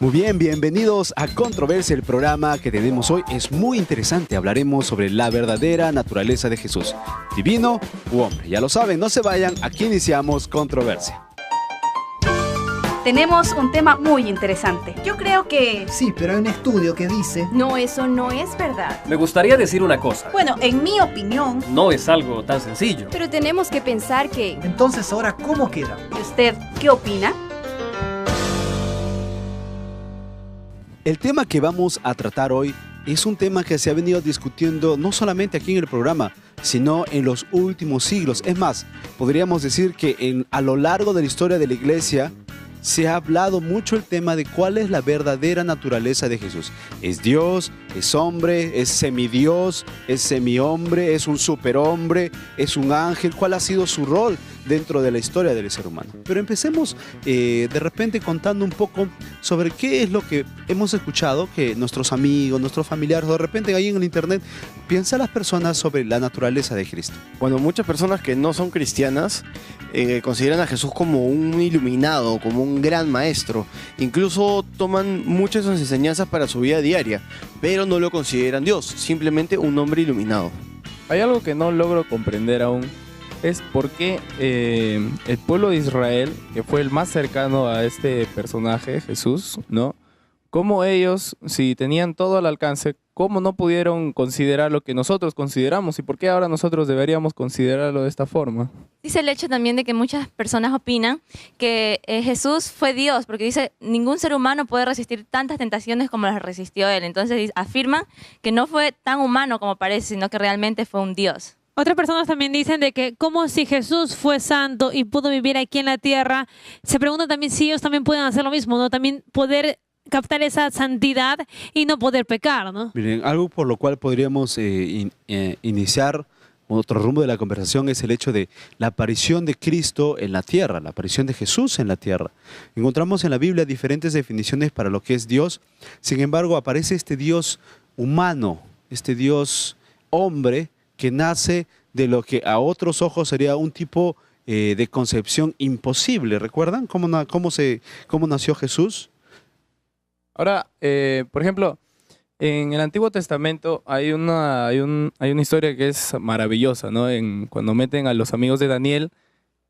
Muy bien, bienvenidos a Controversia. El programa que tenemos hoy es muy interesante. Hablaremos sobre la verdadera naturaleza de Jesús, divino u hombre. Ya lo saben, no se vayan, aquí iniciamos Controversia. Tenemos un tema muy interesante. Yo creo que... Sí, pero hay un estudio que dice... No, eso no es verdad. Me gustaría decir una cosa. Bueno, en mi opinión... No es algo tan sencillo. Pero tenemos que pensar que... Entonces, ¿ahora cómo queda? ¿Y usted qué opina? El tema que vamos a tratar hoy es un tema que se ha venido discutiendo no solamente aquí en el programa, sino en los últimos siglos. Es más, podríamos decir que a lo largo de la historia de la iglesia se ha hablado mucho el tema de cuál es la verdadera naturaleza de Jesús. ¿Es Dios? ¿Es hombre? ¿Es semidios? ¿Es semihombre? ¿Es un superhombre? ¿Es un ángel? ¿Cuál ha sido su rol dentro de la historia del ser humano? Pero empecemos de repente contando un poco sobre qué es lo que hemos escuchado que nuestros amigos, nuestros familiares, o de repente ahí en el internet, piensan las personas sobre la naturaleza de Cristo. Bueno, muchas personas que no son cristianas consideran a Jesús como un iluminado, como un gran maestro. Incluso toman muchas de sus enseñanzas para su vida diaria, pero no lo consideran Dios, simplemente un hombre iluminado. Hay algo que no logro comprender aún, es por qué el pueblo de Israel, que fue el más cercano a este personaje, Jesús, ¿no? Cómo ellos, si tenían todo al alcance, cómo no pudieron considerar lo que nosotros consideramos y por qué ahora nosotros deberíamos considerarlo de esta forma. dice el hecho también de que muchas personas opinan que Jesús fue Dios, porque dice, ningún ser humano puede resistir tantas tentaciones como las resistió él. Entonces afirman que no fue tan humano como parece, sino que realmente fue un Dios. Otras personas también dicen de que como si Jesús fue santo y pudo vivir aquí en la tierra, se pregunta también si ellos también pueden hacer lo mismo, ¿no? También poder captar esa santidad y no poder pecar, ¿no? Miren, algo por lo cual podríamos iniciar otro rumbo de la conversación es el hecho de la aparición de Cristo en la tierra, la aparición de Jesús en la tierra. Encontramos en la Biblia diferentes definiciones para lo que es Dios, sin embargo aparece este Dios humano, este Dios hombre que nace de lo que a otros ojos sería un tipo de concepción imposible. ¿Recuerdan cómo nació Jesús? Ahora, por ejemplo, en el Antiguo Testamento hay una historia que es maravillosa, ¿no? Cuando meten a los amigos de Daniel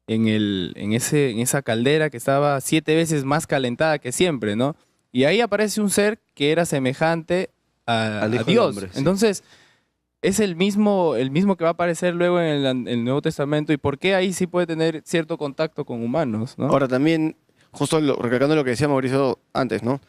en esa caldera que estaba 7 veces más calentada que siempre, ¿no? Y ahí aparece un ser que era semejante a Dios. Hombre, sí. Entonces, es el mismo que va a aparecer luego en el Nuevo Testamento. ¿Y por qué ahí sí puede tener cierto contacto con humanos, ¿no? Ahora también, justo recalcando lo que decía Mauricio antes, ¿no?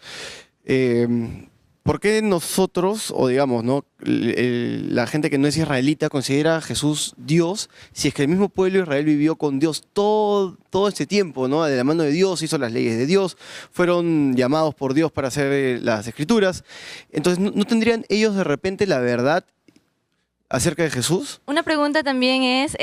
¿Por qué nosotros, o digamos, ¿no? La gente que no es israelita considera a Jesús Dios, si es que el mismo pueblo de Israel vivió con Dios todo este tiempo, ¿no? De la mano de Dios, hizo las leyes de Dios, fueron llamados por Dios para hacer las escrituras? Entonces, ¿no tendrían ellos de repente la verdad acerca de Jesús? Una pregunta también es,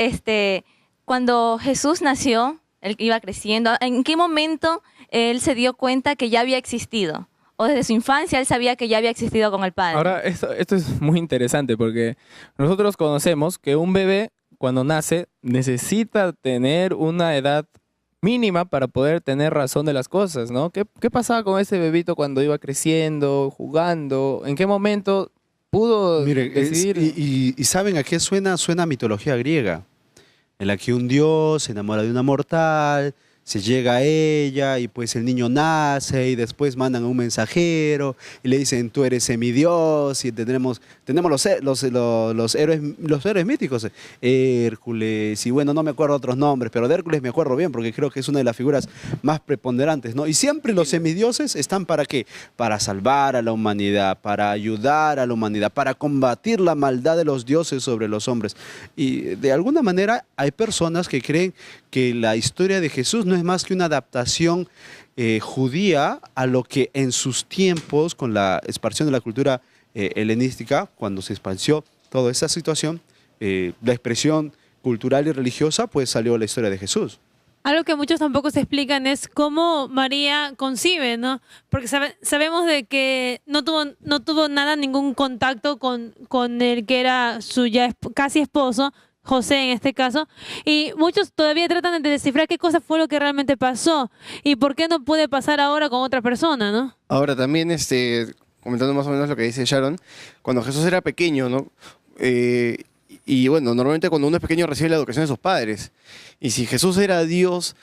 cuando Jesús nació, él iba creciendo, ¿en qué momento él se dio cuenta que ya había existido? ¿O desde su infancia él sabía que ya había existido con el Padre? Ahora, esto es muy interesante porque nosotros conocemos que un bebé cuando nace necesita tener una edad mínima para poder tener razón de las cosas, ¿no? ¿Qué pasaba con ese bebito cuando iba creciendo, jugando? ¿En qué momento pudo decidir? Y ¿saben a qué suena? Suena a mitología griega, en la que un dios se enamora de una mortal, se llega a ella y pues el niño nace y después mandan a un mensajero y le dicen tú eres semidios y tenemos los héroes míticos, Hércules y bueno, no me acuerdo otros nombres, pero de Hércules me acuerdo bien porque creo que es una de las figuras más preponderantes, ¿no? Y siempre los semidioses están ¿para qué? Para salvar a la humanidad, para ayudar a la humanidad, para combatir la maldad de los dioses sobre los hombres. Y de alguna manera hay personas que creen que la historia de Jesús no es más que una adaptación judía a lo que en sus tiempos, con la expansión de la cultura helenística, cuando se expansió toda esa situación, la expresión cultural y religiosa, pues salió la historia de Jesús. Algo que muchos tampoco se explican es cómo María concibe, ¿no? Porque sabemos de que no tuvo nada, ningún contacto con el que era su ya casi esposo, José en este caso, y muchos todavía tratan de descifrar qué cosa fue lo que realmente pasó y por qué no puede pasar ahora con otra persona, ¿no? Ahora también, comentando más o menos lo que dice Sharon, cuando Jesús era pequeño, ¿no? Y bueno, normalmente cuando uno es pequeño recibe la educación de sus padres. Y si Jesús era Dios,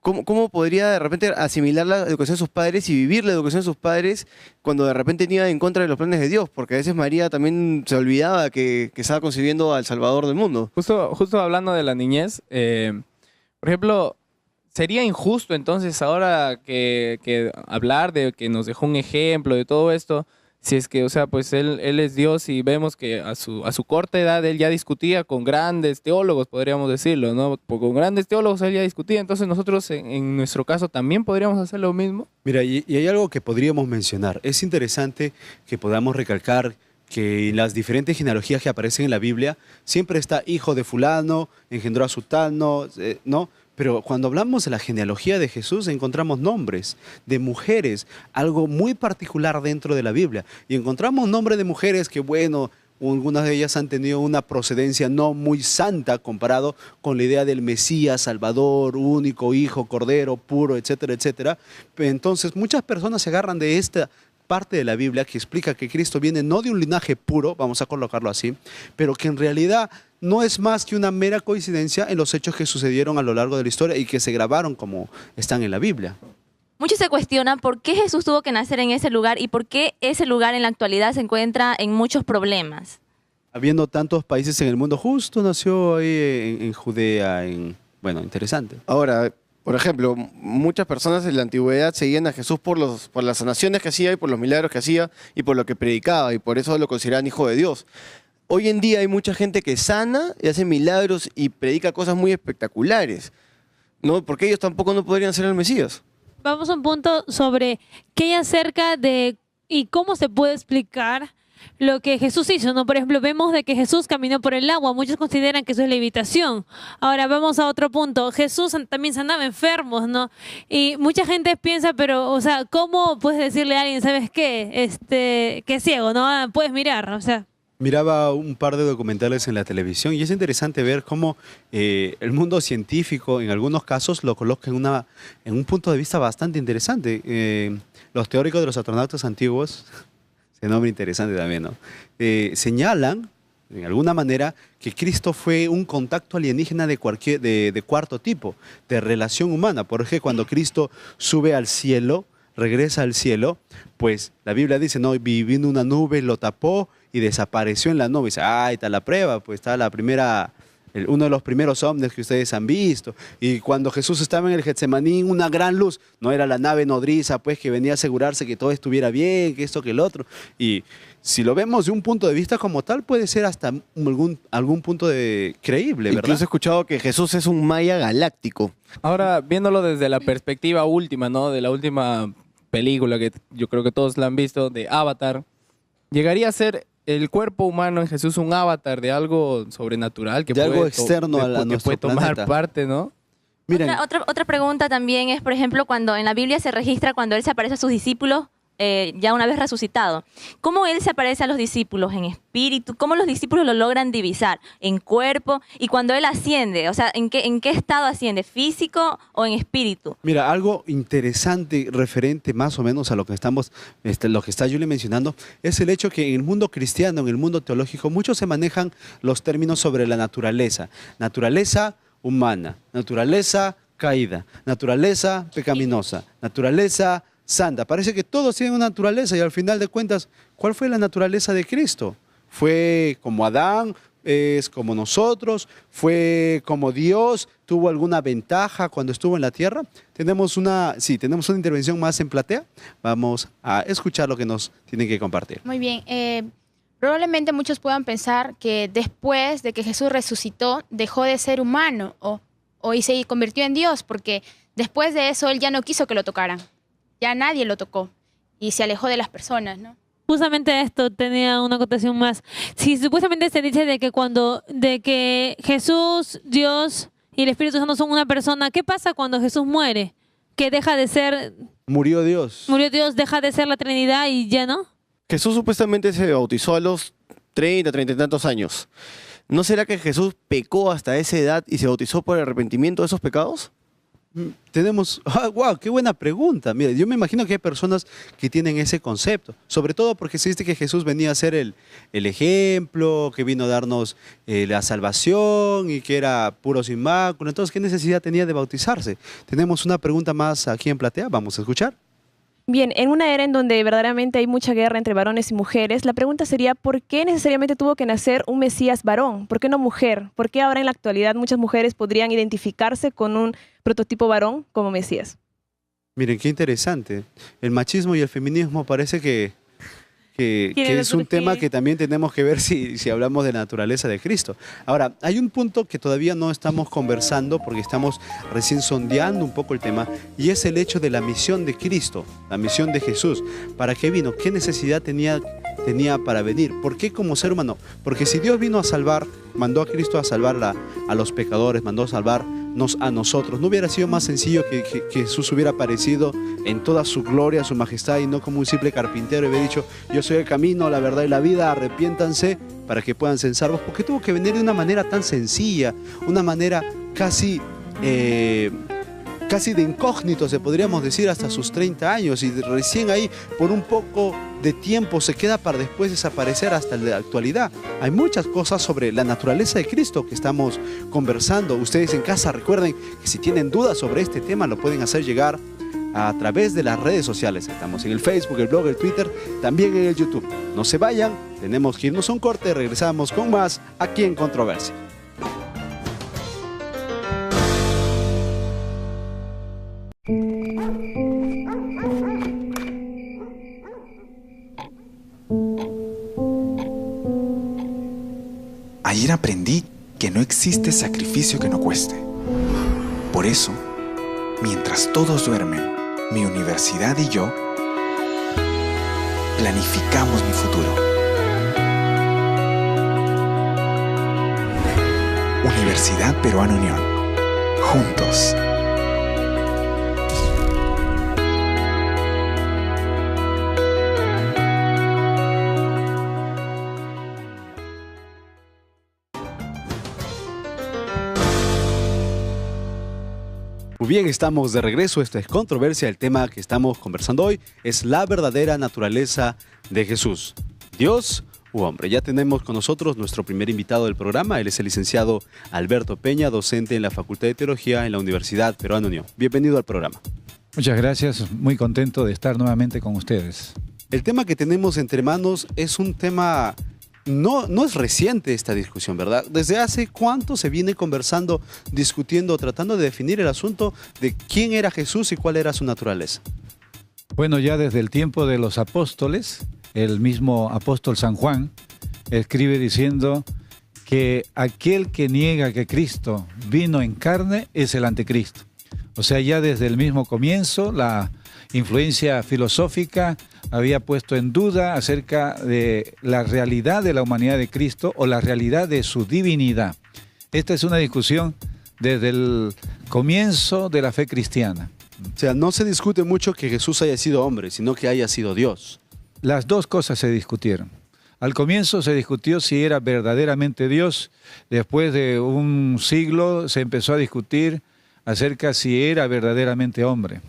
¿cómo podría de repente asimilar la educación de sus padres y vivir la educación de sus padres cuando de repente iba en contra de los planes de Dios? Porque a veces María también se olvidaba que estaba concibiendo al Salvador del mundo. Justo hablando de la niñez, por ejemplo, sería injusto entonces ahora que hablar de que nos dejó un ejemplo de todo esto, si es que, o sea, pues él es Dios y vemos que a su corta edad él ya discutía con grandes teólogos, podríamos decirlo, ¿no? Con grandes teólogos él ya discutía, entonces nosotros en nuestro caso también podríamos hacer lo mismo. Mira, y hay algo que podríamos mencionar. Es interesante que podamos recalcar que en las diferentes genealogías que aparecen en la Biblia siempre está hijo de fulano, engendró a sutano, ¿no? Pero cuando hablamos de la genealogía de Jesús encontramos nombres de mujeres, algo muy particular dentro de la Biblia. Y encontramos nombres de mujeres que, bueno, algunas de ellas han tenido una procedencia no muy santa comparado con la idea del Mesías, Salvador, único hijo, cordero, puro, etcétera, etcétera. Entonces muchas personas se agarran de esta parte de la Biblia que explica que Cristo viene no de un linaje puro, vamos a colocarlo así, pero que en realidad no es más que una mera coincidencia en los hechos que sucedieron a lo largo de la historia y que se grabaron como están en la Biblia. Muchos se cuestionan por qué Jesús tuvo que nacer en ese lugar y por qué ese lugar en la actualidad se encuentra en muchos problemas. Habiendo tantos países en el mundo, justo nació ahí en Judea, bueno, interesante. Ahora, por ejemplo, muchas personas en la antigüedad seguían a Jesús por las sanaciones que hacía y por los milagros que hacía y por lo que predicaba, y por eso lo consideraban hijo de Dios. Hoy en día hay mucha gente que sana y hace milagros y predica cosas muy espectaculares, ¿no? Porque ellos tampoco no podrían ser el Mesías. Vamos a un punto sobre qué hay acerca de y cómo se puede explicar lo que Jesús hizo, ¿no? Por ejemplo, vemos de que Jesús caminó por el agua. Muchos consideran que eso es levitación. Ahora vamos a otro punto. Jesús también sanaba enfermos, ¿no? Y mucha gente piensa, pero, o sea, ¿cómo puedes decirle a alguien, ¿sabes qué? Que es ciego, ¿no? Puedes mirar, o sea. Miraba un par de documentales en la televisión y es interesante ver cómo el mundo científico en algunos casos lo coloca en un punto de vista bastante interesante. Los teóricos de los astronautas antiguos, ese nombre interesante también, ¿no? Señalan, de alguna manera, que Cristo fue un contacto alienígena de cuarto tipo, de relación humana. Porque cuando Cristo sube al cielo, regresa al cielo, pues la Biblia dice, no, vino una nube, lo tapó y desapareció en la nube. Y dice, está la prueba, pues está uno de los primeros ovnis que ustedes han visto. Y cuando Jesús estaba en el Getsemaní, una gran luz, no era la nave nodriza, pues, que venía a asegurarse que todo estuviera bien, que esto, que el otro. Y si lo vemos de un punto de vista como tal, puede ser hasta algún punto creíble, ¿verdad? Incluso he escuchado que Jesús es un maya galáctico. Ahora, viéndolo desde la perspectiva última, ¿no? De la última película que yo creo que todos la han visto, de Avatar, llegaría a ser el cuerpo humano en Jesús un avatar de algo sobrenatural que de puede algo externo a que nuestro puede tomar planeta. parte, ¿no? Miren, Otra pregunta también es, por ejemplo, cuando en la Biblia se registra cuando Él se aparece a sus discípulos, ya una vez resucitado. ¿Cómo Él se aparece a los discípulos en espíritu? ¿Cómo los discípulos lo logran divisar? ¿En cuerpo? Y cuando Él asciende, o sea, ¿en qué estado asciende? ¿Físico o en espíritu? mira, algo interesante referente más o menos a lo que lo que está Julie mencionando, es el hecho que en el mundo cristiano, en el mundo teológico, muchos se manejan los términos sobre la naturaleza. Naturaleza humana, naturaleza caída, naturaleza pecaminosa, naturaleza santa. Parece que todos tienen una naturaleza y al final de cuentas, ¿cuál fue la naturaleza de Cristo? ¿Fue como Adán? ¿Es como nosotros? ¿Fue como Dios? ¿Tuvo alguna ventaja cuando estuvo en la tierra? Tenemos una intervención más en platea. Vamos a escuchar lo que nos tienen que compartir. Muy bien. Probablemente muchos puedan pensar que después de que Jesús resucitó, dejó de ser humano y se convirtió en Dios, porque después de eso Él ya no quiso que lo tocaran. Ya nadie lo tocó y se alejó de las personas, ¿no? Justamente esto tenía una acotación más. Si supuestamente se dice de que Jesús, Dios y el Espíritu Santo son una persona, ¿qué pasa cuando Jesús muere? Que deja de ser... Murió Dios. Murió Dios, deja de ser la Trinidad y ya no. Jesús supuestamente se bautizó a los 30 y tantos años. ¿no será que Jesús pecó hasta esa edad y se bautizó por el arrepentimiento de esos pecados? Tenemos, wow, qué buena pregunta. Mira, yo me imagino que hay personas que tienen ese concepto, sobre todo porque se dice que Jesús venía a ser el ejemplo, que vino a darnos la salvación y que era puro sin mácula. Entonces, ¿qué necesidad tenía de bautizarse? Tenemos una pregunta más aquí en platea, vamos a escuchar. Bien, en una era en donde verdaderamente hay mucha guerra entre varones y mujeres, la pregunta sería, ¿por qué necesariamente tuvo que nacer un Mesías varón? ¿Por qué no mujer? ¿Por qué ahora en la actualidad muchas mujeres podrían identificarse con un prototipo varón como Mesías? Miren, qué interesante. El machismo y el feminismo parece que es un tema que también tenemos que ver si hablamos de la naturaleza de Cristo. Ahora, hay un punto que todavía no estamos conversando porque estamos recién sondeando un poco el tema, y es el hecho de la misión de Cristo, la misión de Jesús. ¿Para qué vino? ¿Qué necesidad tenía para venir? ¿Por qué como ser humano? Porque si Dios vino a salvar, mandó a Cristo a salvar a los pecadores, mandó a salvarnos a nosotros, ¿no hubiera sido más sencillo que Jesús hubiera aparecido en toda su gloria, su majestad, y no como un simple carpintero y hubiera dicho: yo soy el camino, la verdad y la vida, arrepiéntanse para que puedan ser salvos? Porque tuvo que venir de una manera tan sencilla, una manera casi de incógnito, se podríamos decir, hasta sus 30 años, y recién ahí por un poco de tiempo se queda para después desaparecer hasta la actualidad. Hay muchas cosas sobre la naturaleza de Cristo que estamos conversando. Ustedes en casa recuerden que si tienen dudas sobre este tema lo pueden hacer llegar a través de las redes sociales. Estamos en el Facebook, el blog, el Twitter, también en el YouTube. No se vayan, tenemos que irnos a un corte, regresamos con más aquí en Controversia. Ayer aprendí que no existe sacrificio que no cueste. Por eso, mientras todos duermen, mi universidad y yo planificamos mi futuro. Universidad Peruana Unión. Juntos. Muy bien, estamos de regreso. Esta es Controversia. El tema que estamos conversando hoy es la verdadera naturaleza de Jesús, Dios u hombre. Ya tenemos con nosotros nuestro primer invitado del programa. Él es el licenciado Alberto Peña, docente en la Facultad de Teología en la Universidad Peruana Unión. Bienvenido al programa. Muchas gracias, muy contento de estar nuevamente con ustedes. El tema que tenemos entre manos es un tema... No es reciente esta discusión, ¿verdad? ¿Desde hace cuánto se viene conversando, discutiendo, tratando de definir el asunto de quién era Jesús y cuál era su naturaleza? Bueno, ya desde el tiempo de los apóstoles, el mismo apóstol San Juan escribe diciendo que aquel que niega que Cristo vino en carne es el anticristo. O sea, ya desde el mismo comienzo, la influencia filosófica había puesto en duda acerca de la realidad de la humanidad de Cristo o la realidad de su divinidad. Esta es una discusión desde el comienzo de la fe cristiana. O sea, no se discute mucho que Jesús haya sido hombre, sino que haya sido Dios. Las dos cosas se discutieron. Al comienzo se discutió si era verdaderamente Dios. Después de un siglo se empezó a discutir acerca si era verdaderamente hombre.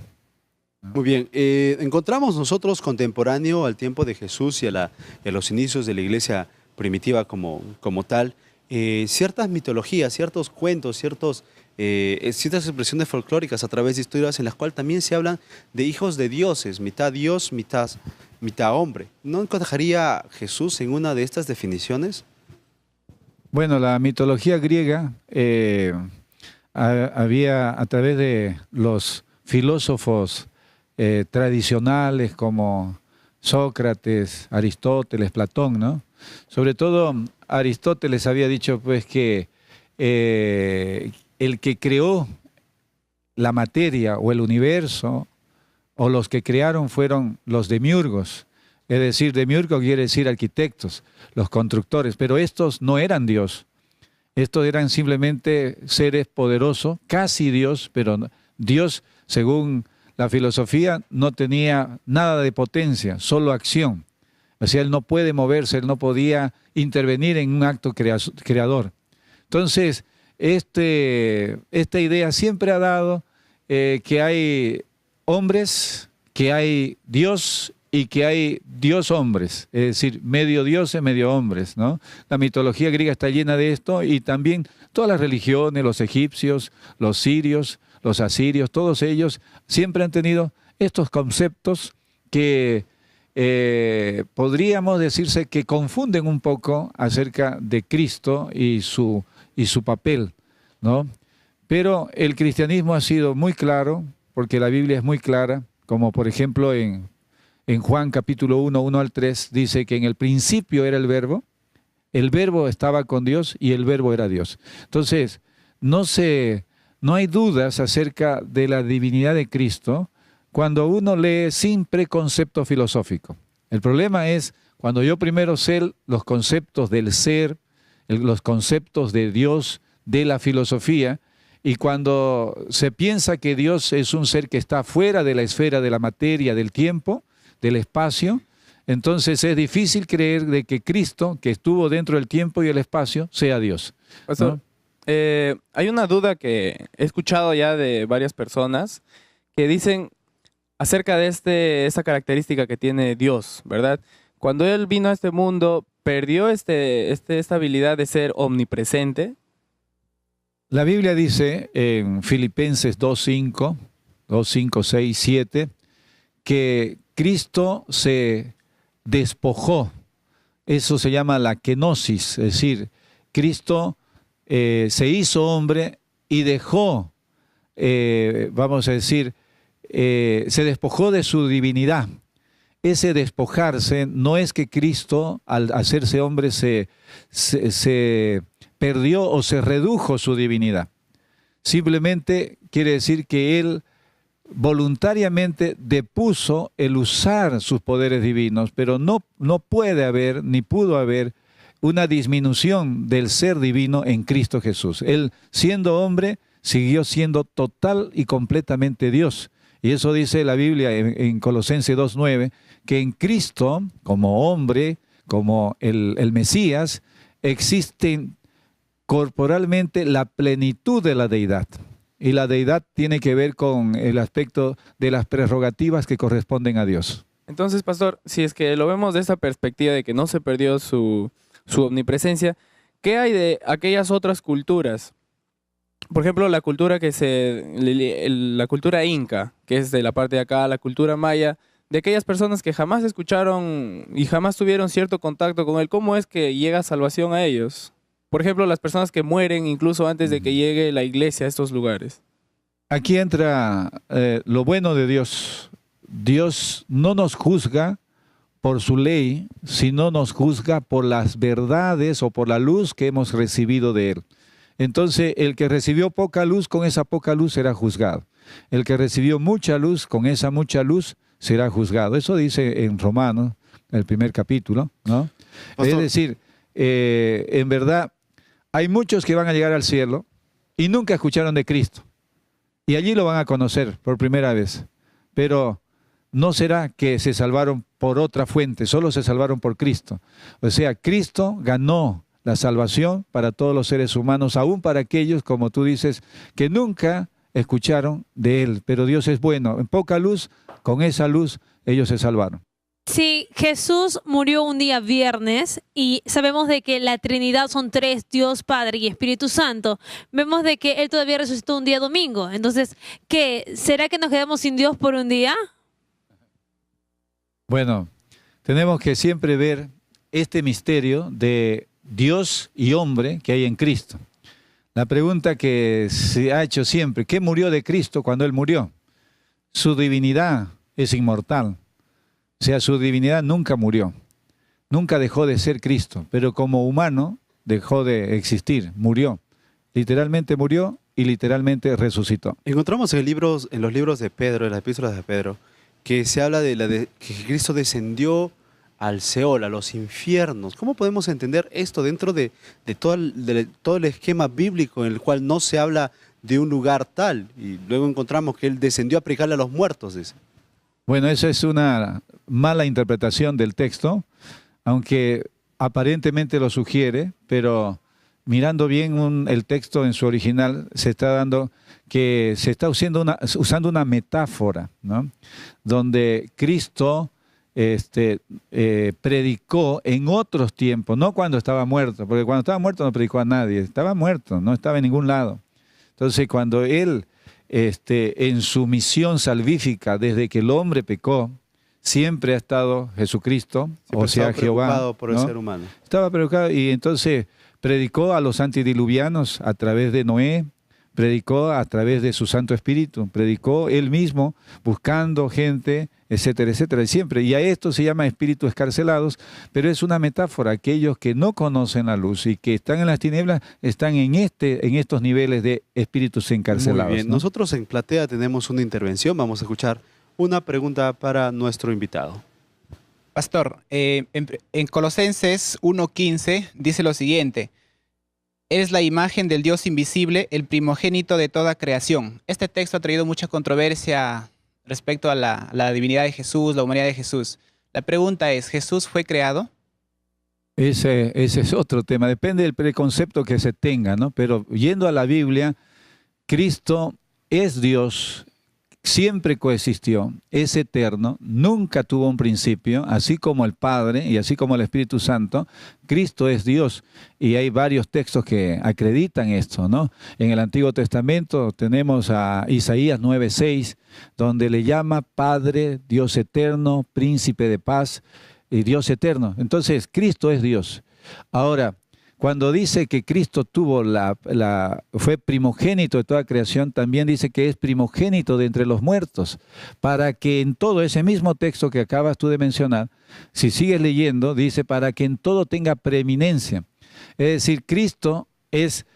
Muy bien, encontramos nosotros contemporáneo al tiempo de Jesús y a los inicios de la iglesia primitiva como tal, ciertas mitologías, ciertos cuentos, ciertas expresiones folclóricas a través de historias en las cuales también se hablan de hijos de dioses, mitad Dios, mitad hombre. ¿No encajaría Jesús en una de estas definiciones? Bueno, la mitología griega había a través de los filósofos tradicionales como Sócrates, Aristóteles, Platón, ¿no? Sobre todo Aristóteles había dicho pues que el que creó la materia o el universo o los que crearon fueron los demiurgos. Es decir, demiurgo quiere decir arquitectos, los constructores, pero estos no eran Dios. Estos eran simplemente seres poderosos, casi Dios, pero Dios, según la filosofía, no tenía nada de potencia, solo acción. O sea, él no puede moverse, él no podía intervenir en un acto creador. Entonces, esta idea siempre ha dado que hay hombres, que hay Dios y que hay Dios hombres, es decir, medio dioses, medio hombres, ¿no? La mitología griega está llena de esto y también todas las religiones, los egipcios, los sirios, los asirios, todos ellos siempre han tenido estos conceptos que podríamos decirse que confunden un poco acerca de Cristo y su papel, ¿no? Pero el cristianismo ha sido muy claro, porque la Biblia es muy clara, como por ejemplo en Juan capítulo 1, 1 al 3, dice que en el principio era el verbo estaba con Dios y el verbo era Dios. Entonces, no hay dudas acerca de la divinidad de Cristo cuando uno lee sin preconcepto filosófico. El problema es cuando yo primero sé los conceptos del ser, los conceptos de Dios, de la filosofía, y cuando se piensa que Dios es un ser que está fuera de la esfera de la materia, del tiempo, del espacio, entonces es difícil creer de que Cristo, que estuvo dentro del tiempo y el espacio, sea Dios, ¿no? Pastor, hay una duda que he escuchado ya de varias personas que dicen acerca de esta característica que tiene Dios, ¿verdad? Cuando Él vino a este mundo, ¿perdió esta habilidad de ser omnipresente? La Biblia dice en Filipenses 2:5, 6, 7, que Cristo se despojó. Eso se llama la kenosis, es decir, Cristo se hizo hombre y dejó, vamos a decir, se despojó de su divinidad. Ese despojarse no es que Cristo, al hacerse hombre, se perdió o se redujo su divinidad. Simplemente quiere decir que Él voluntariamente depuso el usar sus poderes divinos, pero no puede haber, ni pudo haber, una disminución del ser divino en Cristo Jesús. Él, siendo hombre, siguió siendo total y completamente Dios. Y eso dice la Biblia en Colosenses 2:9, que en Cristo, como hombre, como el Mesías, existen corporalmente la plenitud de la deidad. Y la deidad tiene que ver con el aspecto de las prerrogativas que corresponden a Dios. Entonces, pastor, si es que lo vemos de esta perspectiva de que no se perdió su omnipresencia, ¿qué hay de aquellas otras culturas? Por ejemplo, la cultura la cultura inca, que es de la parte de acá, la cultura maya, de aquellas personas que jamás escucharon y jamás tuvieron cierto contacto con Él, ¿cómo es que llega salvación a ellos? Por ejemplo, las personas que mueren incluso antes de que llegue la iglesia a estos lugares. Aquí entra lo bueno de Dios. Dios no nos juzga por su ley, sino nos juzga por las verdades o por la luz que hemos recibido de Él. Entonces, el que recibió poca luz, con esa poca luz será juzgado. El que recibió mucha luz, con esa mucha luz será juzgado. Eso dice en Romanos, el primer capítulo, ¿no? Es decir, en verdad, hay muchos que van a llegar al cielo y nunca escucharon de Cristo. Y allí lo van a conocer por primera vez. Pero no será que se salvaron por otra fuente, solo se salvaron por Cristo. O sea, Cristo ganó la salvación para todos los seres humanos, aún para aquellos, como tú dices, que nunca escucharon de Él. Pero Dios es bueno. En poca luz, con esa luz, ellos se salvaron. Sí, Jesús murió un día viernes y sabemos de que la Trinidad son tres, Dios, Padre y Espíritu Santo. Vemos de que Él todavía resucitó un día domingo. Entonces, ¿qué? ¿Será que nos quedamos sin Dios por un día? Bueno, tenemos que siempre ver este misterio de Dios y hombre que hay en Cristo. La pregunta que se ha hecho siempre, ¿qué murió de Cristo cuando Él murió? Su divinidad es inmortal. O sea, su divinidad nunca murió, nunca dejó de ser Cristo, pero como humano dejó de existir, murió. Literalmente murió y literalmente resucitó. Encontramos en los libros de Pedro, en las epístolas de Pedro, que se habla de que Cristo descendió al Seol, a los infiernos. ¿Cómo podemos entender esto dentro de todo el esquema bíblico en el cual no se habla de un lugar tal? Y luego encontramos que Él descendió a predicarle a los muertos, dice. Bueno, esa es una mala interpretación del texto, aunque aparentemente lo sugiere, pero mirando bien el texto en su original, se está dando que se está usando una metáfora, ¿no? Donde Cristo predicó en otros tiempos, no cuando estaba muerto, porque cuando estaba muerto no predicó a nadie, estaba muerto, no estaba en ningún lado. Entonces, cuando Él, en su misión salvífica, desde que el hombre pecó, siempre ha estado Jesucristo, o sea, Jehová. Preocupado por el ¿no? ser humano. Estaba preocupado y entonces predicó a los antediluvianos a través de Noé, predicó a través de su Santo Espíritu, predicó Él mismo buscando gente, etcétera, etcétera, y siempre. Y a esto se llama espíritus escarcelados, pero es una metáfora. Aquellos que no conocen la luz y que están en las tinieblas están en estos niveles de espíritus encarcelados. Muy bien. ¿no? Nosotros en Platea tenemos una intervención. Vamos a escuchar una pregunta para nuestro invitado. Pastor, en Colosenses 1:15 dice lo siguiente: es la imagen del Dios invisible, el primogénito de toda creación. Este texto ha traído mucha controversia respecto a la divinidad de Jesús, la humanidad de Jesús. La pregunta es, ¿Jesús fue creado? Ese es otro tema, depende del preconcepto que se tenga, ¿no? Pero yendo a la Biblia, Cristo es Dios, siempre coexistió, es eterno, nunca tuvo un principio, así como el Padre y así como el Espíritu Santo, Cristo es Dios. Y hay varios textos que acreditan esto, ¿no? En el Antiguo Testamento tenemos a Isaías 9:6, donde le llama Padre, Dios eterno, Príncipe de paz y Dios eterno. Entonces, Cristo es Dios. Ahora, cuando dice que Cristo fue primogénito de toda creación, también dice que es primogénito de entre los muertos, para que en todo ese mismo texto que acabas tú de mencionar, si sigues leyendo, dice para que en todo tenga preeminencia. Es decir, Cristo es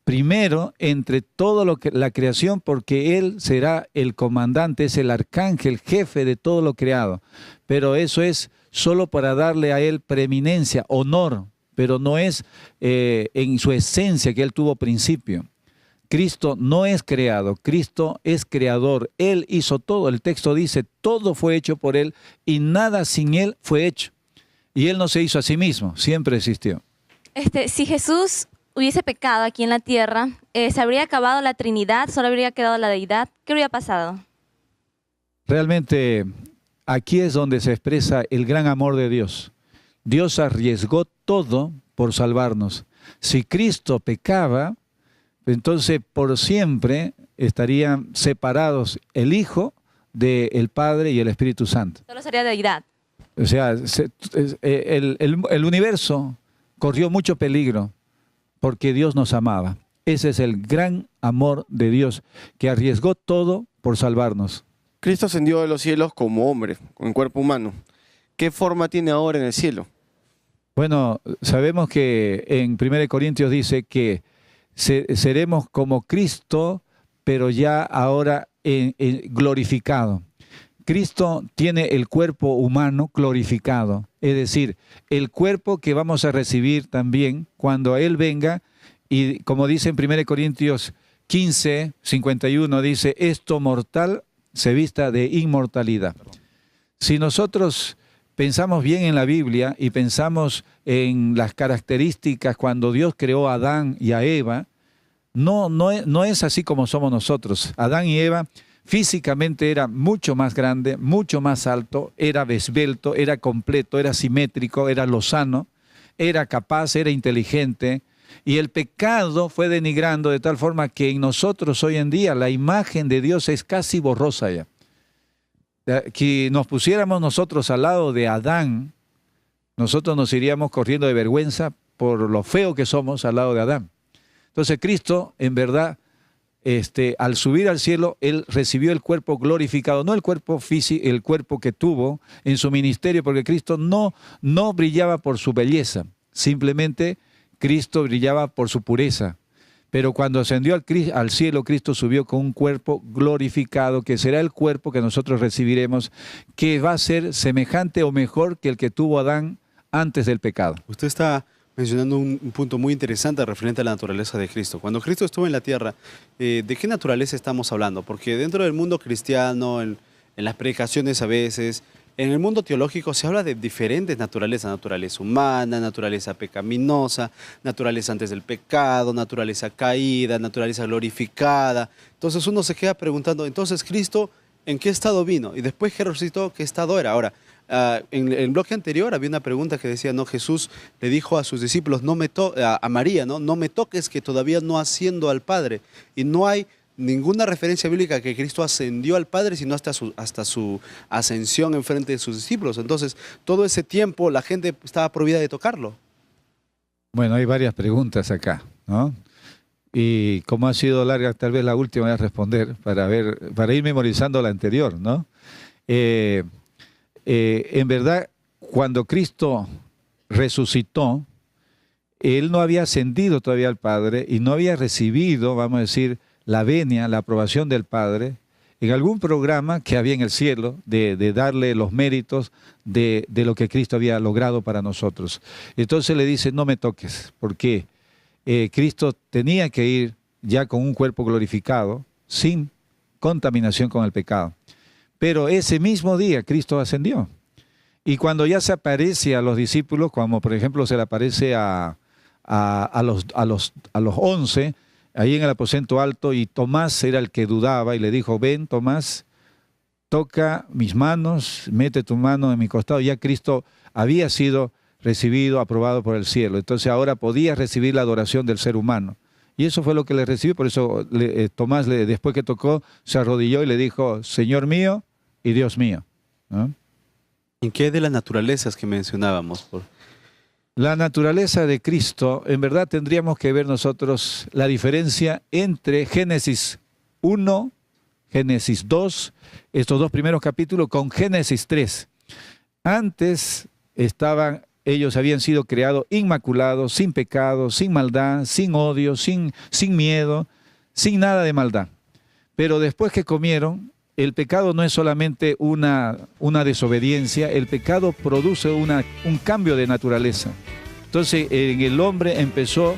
primero entre todo la creación, porque Él será el comandante, es el arcángel, jefe de todo lo creado. Pero eso es solo para darle a Él preeminencia, honor, pero no es en su esencia que Él tuvo principio. Cristo no es creado, Cristo es creador. Él hizo todo. El texto dice, todo fue hecho por Él y nada sin Él fue hecho. Y Él no se hizo a sí mismo, siempre existió. Si Jesús hubiese pecado aquí en la tierra, ¿se habría acabado la Trinidad? ¿Solo habría quedado la deidad? ¿Qué habría pasado? Realmente aquí es donde se expresa el gran amor de Dios. Dios arriesgó todo por salvarnos. Si Cristo pecaba, entonces por siempre estarían separados el Hijo del Padre y el Espíritu Santo. Solo sería deidad. O sea, el universo corrió mucho peligro porque Dios nos amaba. Ese es el gran amor de Dios, que arriesgó todo por salvarnos. Cristo ascendió a los cielos como hombre, con cuerpo humano. ¿Qué forma tiene ahora en el cielo? Bueno, sabemos que en 1 Corintios dice que seremos como Cristo, pero ya ahora glorificado. Cristo tiene el cuerpo humano glorificado, es decir, el cuerpo que vamos a recibir también cuando Él venga, y como dice en 1 Corintios 15, 51, dice, esto mortal se vista de inmortalidad. Si nosotros pensamos bien en la Biblia y pensamos en las características cuando Dios creó a Adán y a Eva, no es así como somos nosotros. Adán y Eva físicamente era mucho más grande, mucho más alto, era esbelto, era completo, era simétrico, era lozano, era capaz, era inteligente. Y el pecado fue denigrando de tal forma que en nosotros hoy en día la imagen de Dios es casi borrosa ya. Que nos pusiéramos nosotros al lado de Adán, nosotros nos iríamos corriendo de vergüenza por lo feo que somos al lado de Adán. Entonces Cristo, en verdad, al subir al cielo, Él recibió el cuerpo glorificado, no el cuerpo físico, el cuerpo que tuvo en su ministerio, porque Cristo no brillaba por su belleza, simplemente Cristo brillaba por su pureza. Pero cuando ascendió al cielo, Cristo subió con un cuerpo glorificado, que será el cuerpo que nosotros recibiremos, que va a ser semejante o mejor que el que tuvo Adán antes del pecado. Usted está mencionando un punto muy interesante referente a la naturaleza de Cristo. Cuando Cristo estuvo en la tierra, ¿de qué naturaleza estamos hablando? Porque dentro del mundo cristiano, en las predicaciones a veces, En el mundo teológico se habla de diferentes naturalezas, naturaleza humana, naturaleza pecaminosa, naturaleza antes del pecado, naturaleza caída, naturaleza glorificada. Entonces uno se queda preguntando, entonces Cristo, ¿en qué estado vino? Y después que resucitó, ¿qué estado era? Ahora, en el bloque anterior había una pregunta que decía, no, Jesús le dijo a sus discípulos, a María, no me toques que todavía no asciendo al Padre. Y no hay ninguna referencia bíblica que Cristo ascendió al Padre, sino hasta su ascensión en frente de sus discípulos. Entonces, todo ese tiempo la gente estaba prohibida de tocarlo. Bueno, hay varias preguntas acá, ¿no? Y como ha sido larga, tal vez la última voy a responder para ir memorizando la anterior, ¿no? En verdad, cuando Cristo resucitó, Él no había ascendido todavía al Padre y no había recibido, vamos a decir, la venia, la aprobación del Padre, en algún programa que había en el cielo de darle los méritos de lo que Cristo había logrado para nosotros. Entonces le dice, no me toques, porque Cristo tenía que ir ya con un cuerpo glorificado, sin contaminación con el pecado. Pero ese mismo día Cristo ascendió. Y cuando ya se aparece a los discípulos, como por ejemplo se le aparece a los 11, ahí en el aposento alto, y Tomás era el que dudaba y le dijo, ven Tomás, toca mis manos, mete tu mano en mi costado. Ya Cristo había sido recibido, aprobado por el cielo. Entonces ahora podía recibir la adoración del ser humano. Y eso fue lo que le recibió. Por eso Tomás, después que tocó, se arrodilló y le dijo, Señor mío y Dios mío, ¿no? ¿En qué de las naturalezas que mencionábamos? La naturaleza de Cristo, en verdad tendríamos que ver nosotros la diferencia entre Génesis 1, Génesis 2, estos dos primeros capítulos, con Génesis 3. Antes ellos habían sido creados inmaculados, sin pecado, sin maldad, sin odio, sin miedo, sin nada de maldad. Pero después que comieron, el pecado no es solamente una desobediencia, el pecado produce un cambio de naturaleza. Entonces en el hombre empezó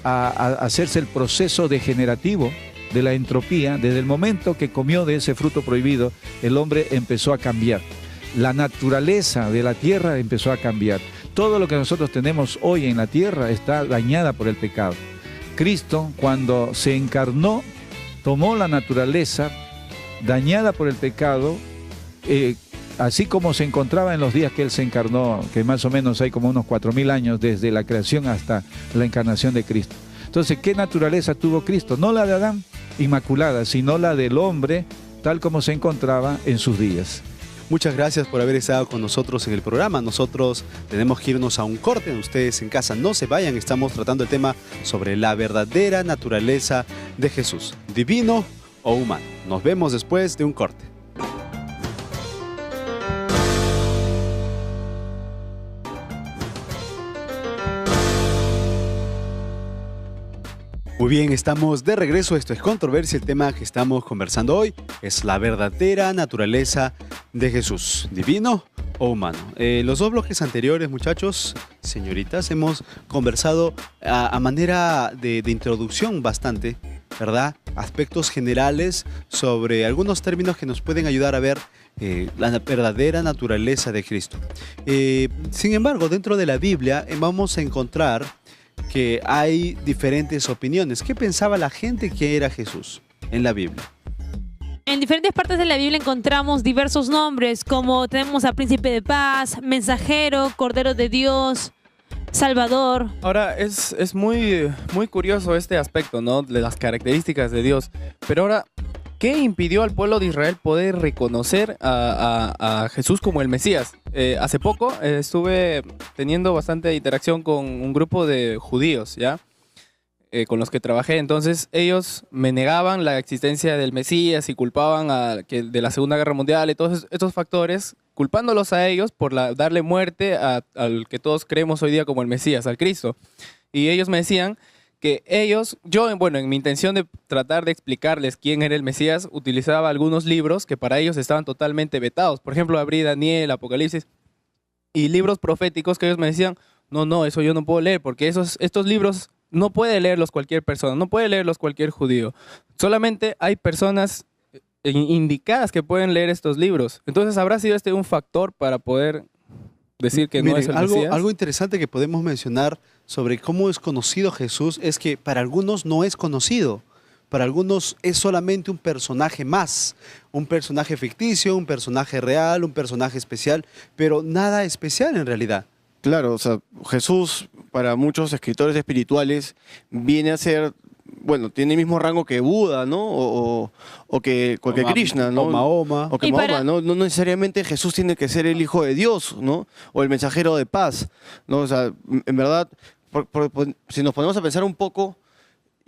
a hacerse el proceso degenerativo de la entropía. Desde el momento que comió de ese fruto prohibido, el hombre empezó a cambiar. La naturaleza de la tierra empezó a cambiar. Todo lo que nosotros tenemos hoy en la tierra está dañada por el pecado. Cristo, cuando se encarnó, tomó la naturaleza dañada por el pecado, así como se encontraba en los días que Él se encarnó, que más o menos hay como unos 4000 años desde la creación hasta la encarnación de Cristo. Entonces, ¿qué naturaleza tuvo Cristo? No la de Adán, inmaculada, sino la del hombre, tal como se encontraba en sus días. Muchas gracias por haber estado con nosotros en el programa. Nosotros tenemos que irnos a un corte. Ustedes en casa no se vayan. Estamos tratando el tema sobre la verdadera naturaleza de Jesús, divino o humano. Nos vemos después de un corte. Muy bien, estamos de regreso. Esto es Controversia. El tema que estamos conversando hoy es la verdadera naturaleza de Jesús, divino o humano. Los dos bloques anteriores, muchachos, señoritas, hemos conversado a manera de introducción bastante, ¿verdad? Aspectos generales sobre algunos términos que nos pueden ayudar a ver la verdadera naturaleza de Cristo. Sin embargo, dentro de la Biblia vamos a encontrar que hay diferentes opiniones. ¿Qué pensaba la gente que era Jesús en la Biblia? En diferentes partes de la Biblia encontramos diversos nombres, como tenemos a Príncipe de Paz, Mensajero, Cordero de Dios, Salvador. Ahora, es muy curioso este aspecto, ¿no? De las características de Dios. Pero ahora, ¿qué impidió al pueblo de Israel poder reconocer a Jesús como el Mesías? Hace poco estuve teniendo bastante interacción con un grupo de judíos, ¿ya? Con los que trabajé. Entonces, ellos me negaban la existencia del Mesías y culpaban de la Segunda Guerra Mundial y todos estos factores, culpándolos a ellos por darle muerte al que todos creemos hoy día como el Mesías, al Cristo. Y ellos me decían que en mi intención de tratar de explicarles quién era el Mesías, utilizaba algunos libros que para ellos estaban totalmente vetados. Por ejemplo, abrí Daniel, Apocalipsis y libros proféticos que ellos me decían, no, eso yo no puedo leer porque estos libros no puede leerlos cualquier persona, no puede leerlos cualquier judío. Solamente hay personas indicadas que pueden leer estos libros. Entonces, ¿habrá sido este un factor para poder decir que no Miren, es el algo, Mesías? algo interesante que podemos mencionar sobre cómo es conocido Jesús es que para algunos no es conocido. Para algunos es solamente un personaje más, un personaje ficticio, un personaje real, un personaje especial, pero nada especial en realidad. Claro, o sea, Jesús para muchos escritores espirituales viene a ser, bueno, tiene el mismo rango que Buda, ¿no? O que Krishna, ¿no? O Mahoma. O que Mahoma, ¿no? No necesariamente Jesús tiene que ser el hijo de Dios, ¿no? O el mensajero de paz, ¿no? O sea, en verdad, si nos ponemos a pensar un poco,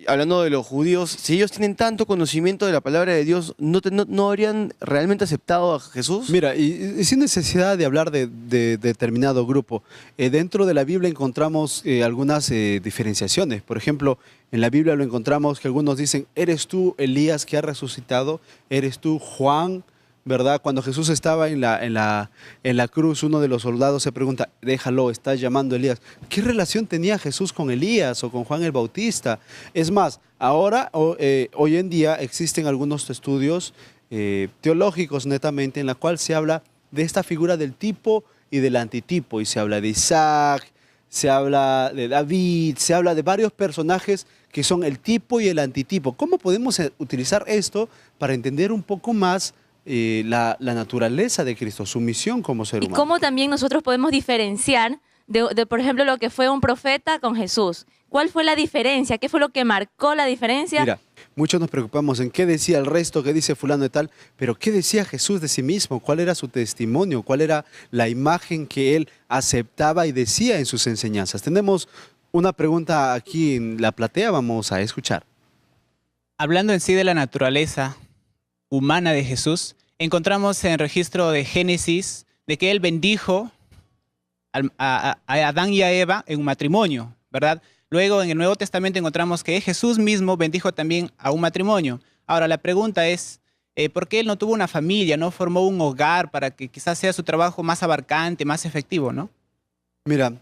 hablando de los judíos, si ellos tienen tanto conocimiento de la palabra de Dios, ¿no habrían realmente aceptado a Jesús? Mira, y sin necesidad de hablar de determinado grupo, dentro de la Biblia encontramos algunas diferenciaciones. Por ejemplo, en la Biblia lo encontramos que algunos dicen, ¿eres tú Elías que ha resucitado? ¿Eres tú Juan? ¿Verdad? Cuando Jesús estaba en la cruz, uno de los soldados se pregunta, déjalo, está llamando a Elías. ¿Qué relación tenía Jesús con Elías o con Juan el Bautista? Es más, ahora, hoy en día, existen algunos estudios teológicos netamente en la cual se habla de esta figura del tipo y del antitipo. Y se habla de Isaac, se habla de David, se habla de varios personajes que son el tipo y el antitipo. ¿Cómo podemos utilizar esto para entender un poco más la naturaleza de Cristo, su misión como ser humano? Y cómo también nosotros podemos diferenciar de, por ejemplo, lo que fue un profeta con Jesús. ¿Cuál fue la diferencia? ¿Qué fue lo que marcó la diferencia? Mira, muchos nos preocupamos en qué decía el resto, qué dice fulano y tal, pero ¿qué decía Jesús de sí mismo? ¿Cuál era su testimonio? ¿Cuál era la imagen que él aceptaba y decía en sus enseñanzas? Tenemos una pregunta aquí en la platea, vamos a escuchar. Hablando en sí de la naturaleza humana de Jesús, encontramos en el registro de Génesis de que él bendijo a Adán y a Eva en un matrimonio, ¿verdad? Luego en el Nuevo Testamento encontramos que Jesús mismo bendijo también a un matrimonio. Ahora la pregunta es, ¿por qué él no tuvo una familia, no formó un hogar para que quizás sea su trabajo más abarcante, más efectivo, ¿no? Mira,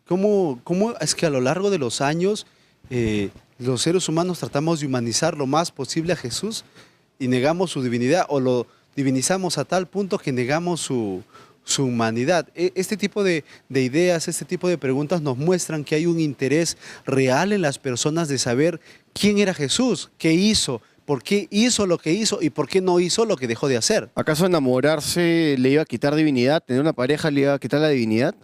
¿cómo es que a lo largo de los años los seres humanos tratamos de humanizar lo más posible a Jesús y negamos su divinidad o lo divinizamos a tal punto que negamos su humanidad? Este tipo de ideas, este tipo de preguntas nos muestran que hay un interés real en las personas de saber quién era Jesús, qué hizo, por qué hizo lo que hizo y por qué no hizo lo que dejó de hacer. ¿Acaso enamorarse le iba a quitar divinidad? ¿Tener una pareja le iba a quitar la divinidad?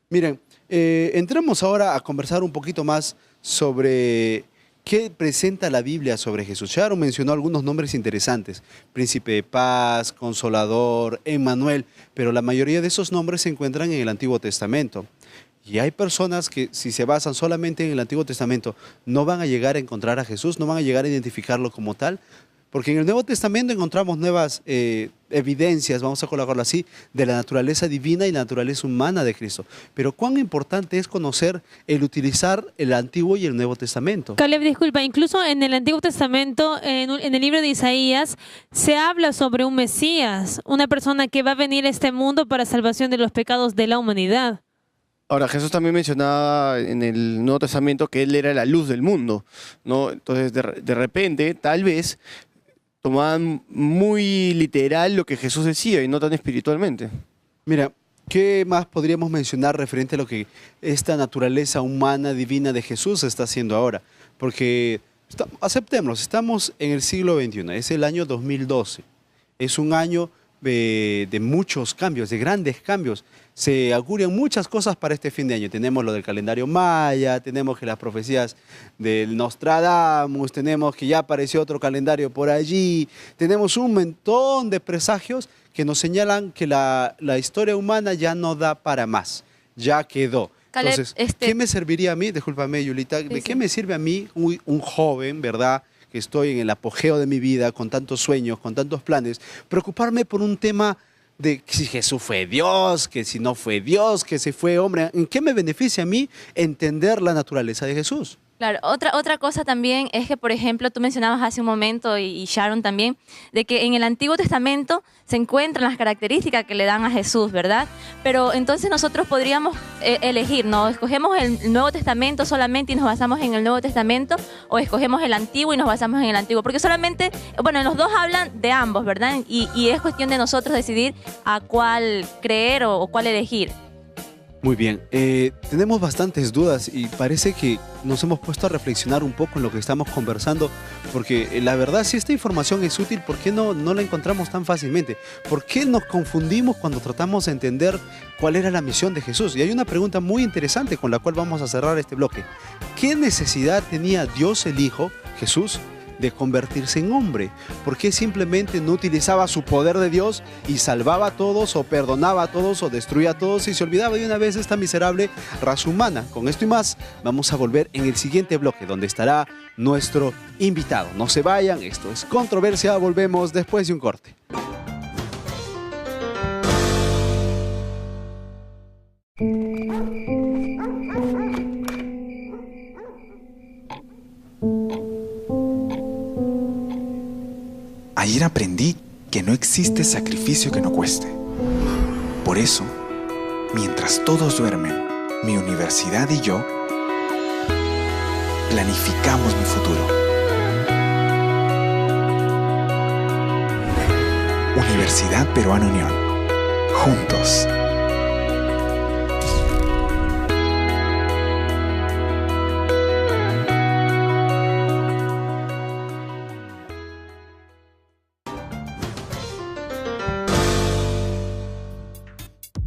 Miren, entremos ahora a conversar un poquito más sobre ¿qué presenta la Biblia sobre Jesús? Sharon mencionó algunos nombres interesantes, Príncipe de Paz, Consolador, Emmanuel, pero la mayoría de esos nombres se encuentran en el Antiguo Testamento. Y hay personas que si se basan solamente en el Antiguo Testamento no van a llegar a encontrar a Jesús, no van a llegar a identificarlo como tal, porque en el Nuevo Testamento encontramos nuevas evidencias, vamos a colocarlo así, de la naturaleza divina y la naturaleza humana de Cristo. Pero cuán importante es conocer el utilizar el Antiguo y el Nuevo Testamento. Caleb, disculpa, incluso en el Antiguo Testamento, en el libro de Isaías, se habla sobre un Mesías, una persona que va a venir a este mundo para salvación de los pecados de la humanidad. Ahora, Jesús también mencionaba en el Nuevo Testamento que Él era la luz del mundo, ¿no? Entonces, de repente, tal vez, tomaban muy literal lo que Jesús decía y no tan espiritualmente. Mira, ¿qué más podríamos mencionar referente a lo que esta naturaleza humana, divina de Jesús está haciendo ahora? Porque, aceptémoslo, estamos en el siglo XXI, es el año 2012, es un año de muchos cambios, de grandes cambios. Se auguran muchas cosas para este fin de año. Tenemos lo del calendario maya, tenemos que las profecías del Nostradamus, tenemos que ya apareció otro calendario por allí, tenemos un montón de presagios que nos señalan que la historia humana ya no da para más, ya quedó. Caleb, entonces, ¿qué me serviría a mí? Discúlpame, Yulita, ¿de qué me sirve a mí un joven, verdad, que estoy en el apogeo de mi vida, con tantos sueños, con tantos planes, preocuparme por un tema de si Jesús fue Dios, que si no fue Dios, que si fue hombre? ¿En qué me beneficia a mí entender la naturaleza de Jesús? Claro, otra cosa también es que, por ejemplo, tú mencionabas hace un momento y Sharon también, de que en el Antiguo Testamento se encuentran las características que le dan a Jesús, ¿verdad? Pero entonces nosotros podríamos elegir, ¿no? ¿Escogemos el Nuevo Testamento solamente y nos basamos en el Nuevo Testamento o escogemos el Antiguo y nos basamos en el Antiguo? Porque solamente, bueno, los dos hablan de ambos, ¿verdad? Y es cuestión de nosotros decidir a cuál creer o cuál elegir. Muy bien, tenemos bastantes dudas y parece que nos hemos puesto a reflexionar un poco en lo que estamos conversando, porque la verdad, si esta información es útil, ¿por qué no la encontramos tan fácilmente? ¿Por qué nos confundimos cuando tratamos de entender cuál era la misión de Jesús? Y hay una pregunta muy interesante con la cual vamos a cerrar este bloque. ¿Qué necesidad tenía Dios el Hijo, Jesús, de convertirse en hombre? ¿Por qué simplemente no utilizaba su poder de Dios y salvaba a todos o perdonaba a todos o destruía a todos y se olvidaba de una vez esta miserable raza humana? Con esto y más vamos a volver en el siguiente bloque donde estará nuestro invitado. No se vayan, esto es Controversia, volvemos después de un corte. Ayer aprendí que no existe sacrificio que no cueste. Por eso, mientras todos duermen, mi universidad y yo planificamos mi futuro. Universidad Peruana Unión. Juntos.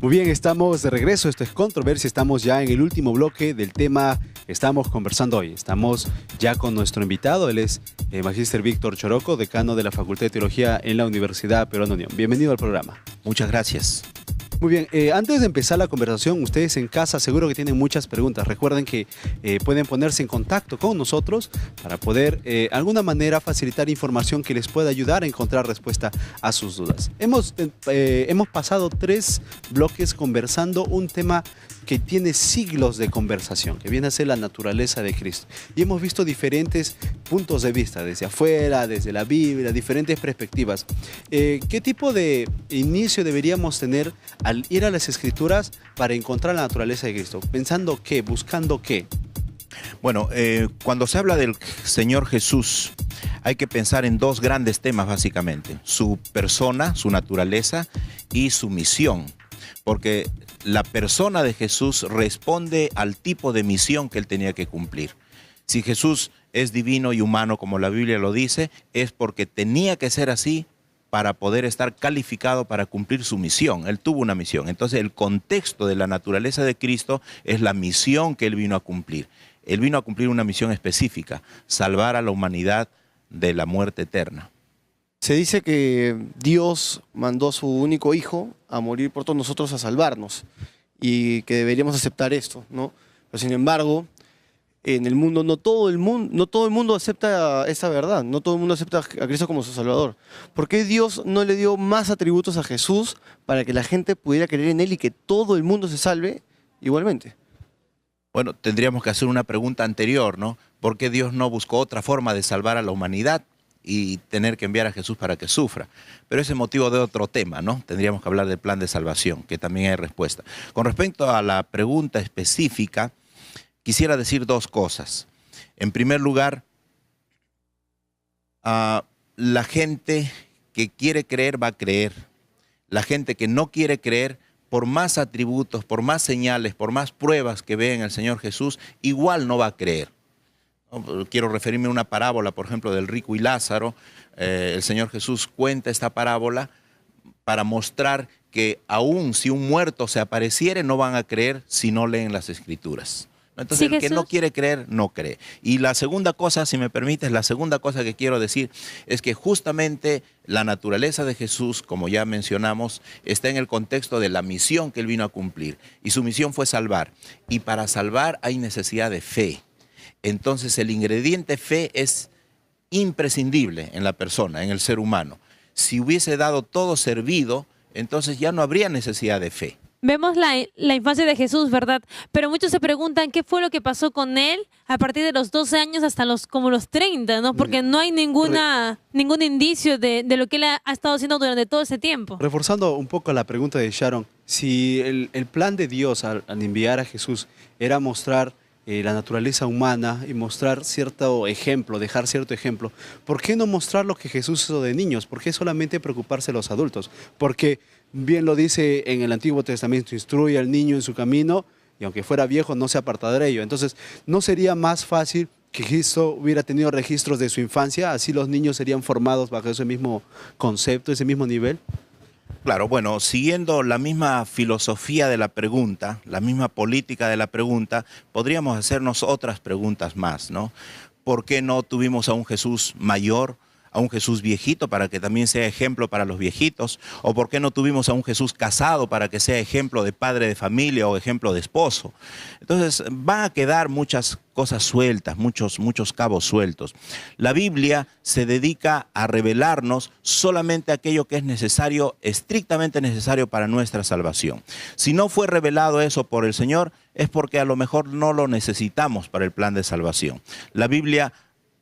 Muy bien, estamos de regreso, esto es Controversia, estamos ya en el último bloque del tema que estamos conversando hoy. Estamos ya con nuestro invitado, él es Magíster Víctor Choroco, decano de la Facultad de Teología en la Universidad Peruana Unión. Bienvenido al programa. Muchas gracias. Muy bien, antes de empezar la conversación, ustedes en casa seguro que tienen muchas preguntas. Recuerden que pueden ponerse en contacto con nosotros para poder de alguna manera facilitar información que les pueda ayudar a encontrar respuesta a sus dudas. Hemos pasado 3 bloques conversando un tema que tiene siglos de conversación, que viene a ser la naturaleza de Cristo. Y hemos visto diferentes puntos de vista, desde afuera, desde la Biblia, diferentes perspectivas. ¿Qué tipo de inicio deberíamos tener al ir a las Escrituras para encontrar la naturaleza de Cristo? ¿Pensando qué? ¿Buscando qué? Bueno, cuando se habla del Señor Jesús, hay que pensar en 2 grandes temas básicamente. Su persona, su naturaleza y su misión. Porque la persona de Jesús responde al tipo de misión que él tenía que cumplir. Si Jesús es divino y humano, como la Biblia lo dice, es porque tenía que ser así para poder estar calificado para cumplir su misión. Él tuvo una misión. Entonces, el contexto de la naturaleza de Cristo es la misión que él vino a cumplir. Él vino a cumplir una misión específica, salvar a la humanidad de la muerte eterna. Se dice que Dios mandó a su único hijo a morir por todos nosotros, a salvarnos, y que deberíamos aceptar esto, ¿no? Pero sin embargo, en el mundo no todo el mundo acepta esa verdad, no todo el mundo acepta a Cristo como su Salvador. ¿Por qué Dios no le dio más atributos a Jesús para que la gente pudiera creer en él y que todo el mundo se salve igualmente? Bueno, tendríamos que hacer una pregunta anterior, ¿no? ¿Por qué Dios no buscó otra forma de salvar a la humanidad y tener que enviar a Jesús para que sufra? Pero ese es motivo de otro tema, ¿no? Tendríamos que hablar del plan de salvación, que también hay respuesta. Con respecto a la pregunta específica, quisiera decir 2 cosas. En primer lugar, la gente que quiere creer va a creer. La gente que no quiere creer, por más atributos, por más señales, por más pruebas que ve en el Señor Jesús, igual no va a creer. Quiero referirme a una parábola, por ejemplo, del rico y Lázaro. El Señor Jesús cuenta esta parábola para mostrar que aún si un muerto se apareciere, no van a creer si no leen las Escrituras. Entonces, ¿Sí, el que Jesús? no quiere creer, no cree. Y la segunda cosa, si me permites, la segunda cosa que quiero decir es que justamente la naturaleza de Jesús, como ya mencionamos, está en el contexto de la misión que él vino a cumplir. Y su misión fue salvar. Y para salvar hay necesidad de fe. Entonces el ingrediente fe es imprescindible en la persona, en el ser humano. Si hubiese dado todo servido, entonces ya no habría necesidad de fe. vemos la infancia de Jesús, ¿verdad? Pero muchos se preguntan qué fue lo que pasó con él a partir de los 12 años hasta los 30, ¿no? Porque no hay ningún indicio de lo que él ha estado haciendo durante todo ese tiempo. Reforzando un poco la pregunta de Sharon, si el plan de Dios al enviar a Jesús era mostrar la naturaleza humana y mostrar cierto ejemplo, dejar cierto ejemplo, ¿por qué no mostrar lo que Jesús hizo de niños? ¿Por qué solamente preocuparse de los adultos? Porque bien lo dice en el Antiguo Testamento, instruye al niño en su camino y aunque fuera viejo no se apartará de ello. Entonces, ¿no sería más fácil que Cristo hubiera tenido registros de su infancia? Así los niños serían formados bajo ese mismo concepto, ese mismo nivel. Claro, bueno, siguiendo la misma filosofía de la pregunta, la misma política de la pregunta, podríamos hacernos otras preguntas más, ¿no? ¿Por qué no tuvimos a un Jesús mayor, a un Jesús viejito para que también sea ejemplo para los viejitos? ¿O por qué no tuvimos a un Jesús casado para que sea ejemplo de padre de familia o ejemplo de esposo? Entonces van a quedar muchas cosas sueltas, muchos cabos sueltos. La Biblia se dedica a revelarnos solamente aquello que es necesario, estrictamente necesario para nuestra salvación. Si no fue revelado eso por el Señor, es porque a lo mejor no lo necesitamos para el plan de salvación. La Biblia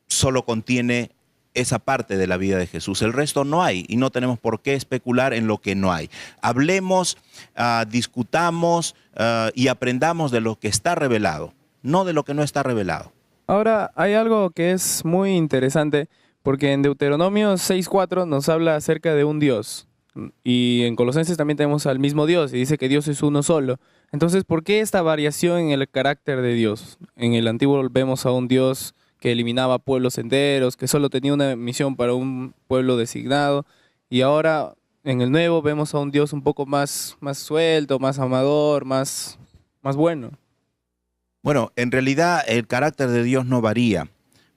solo contiene esa parte de la vida de Jesús. El resto no hay y no tenemos por qué especular en lo que no hay. Hablemos, discutamos y aprendamos de lo que está revelado, no de lo que no está revelado. Ahora, hay algo que es muy interesante, porque en Deuteronomio 6:4 nos habla acerca de un Dios. Y en Colosenses también tenemos al mismo Dios, y dice que Dios es uno solo. Entonces, ¿por qué esta variación en el carácter de Dios? En el Antiguo vemos a un Dios que eliminaba pueblos enteros, que solo tenía una misión para un pueblo designado. Y ahora, en el Nuevo, vemos a un Dios un poco más suelto, más amador, más bueno. Bueno, en realidad el carácter de Dios no varía,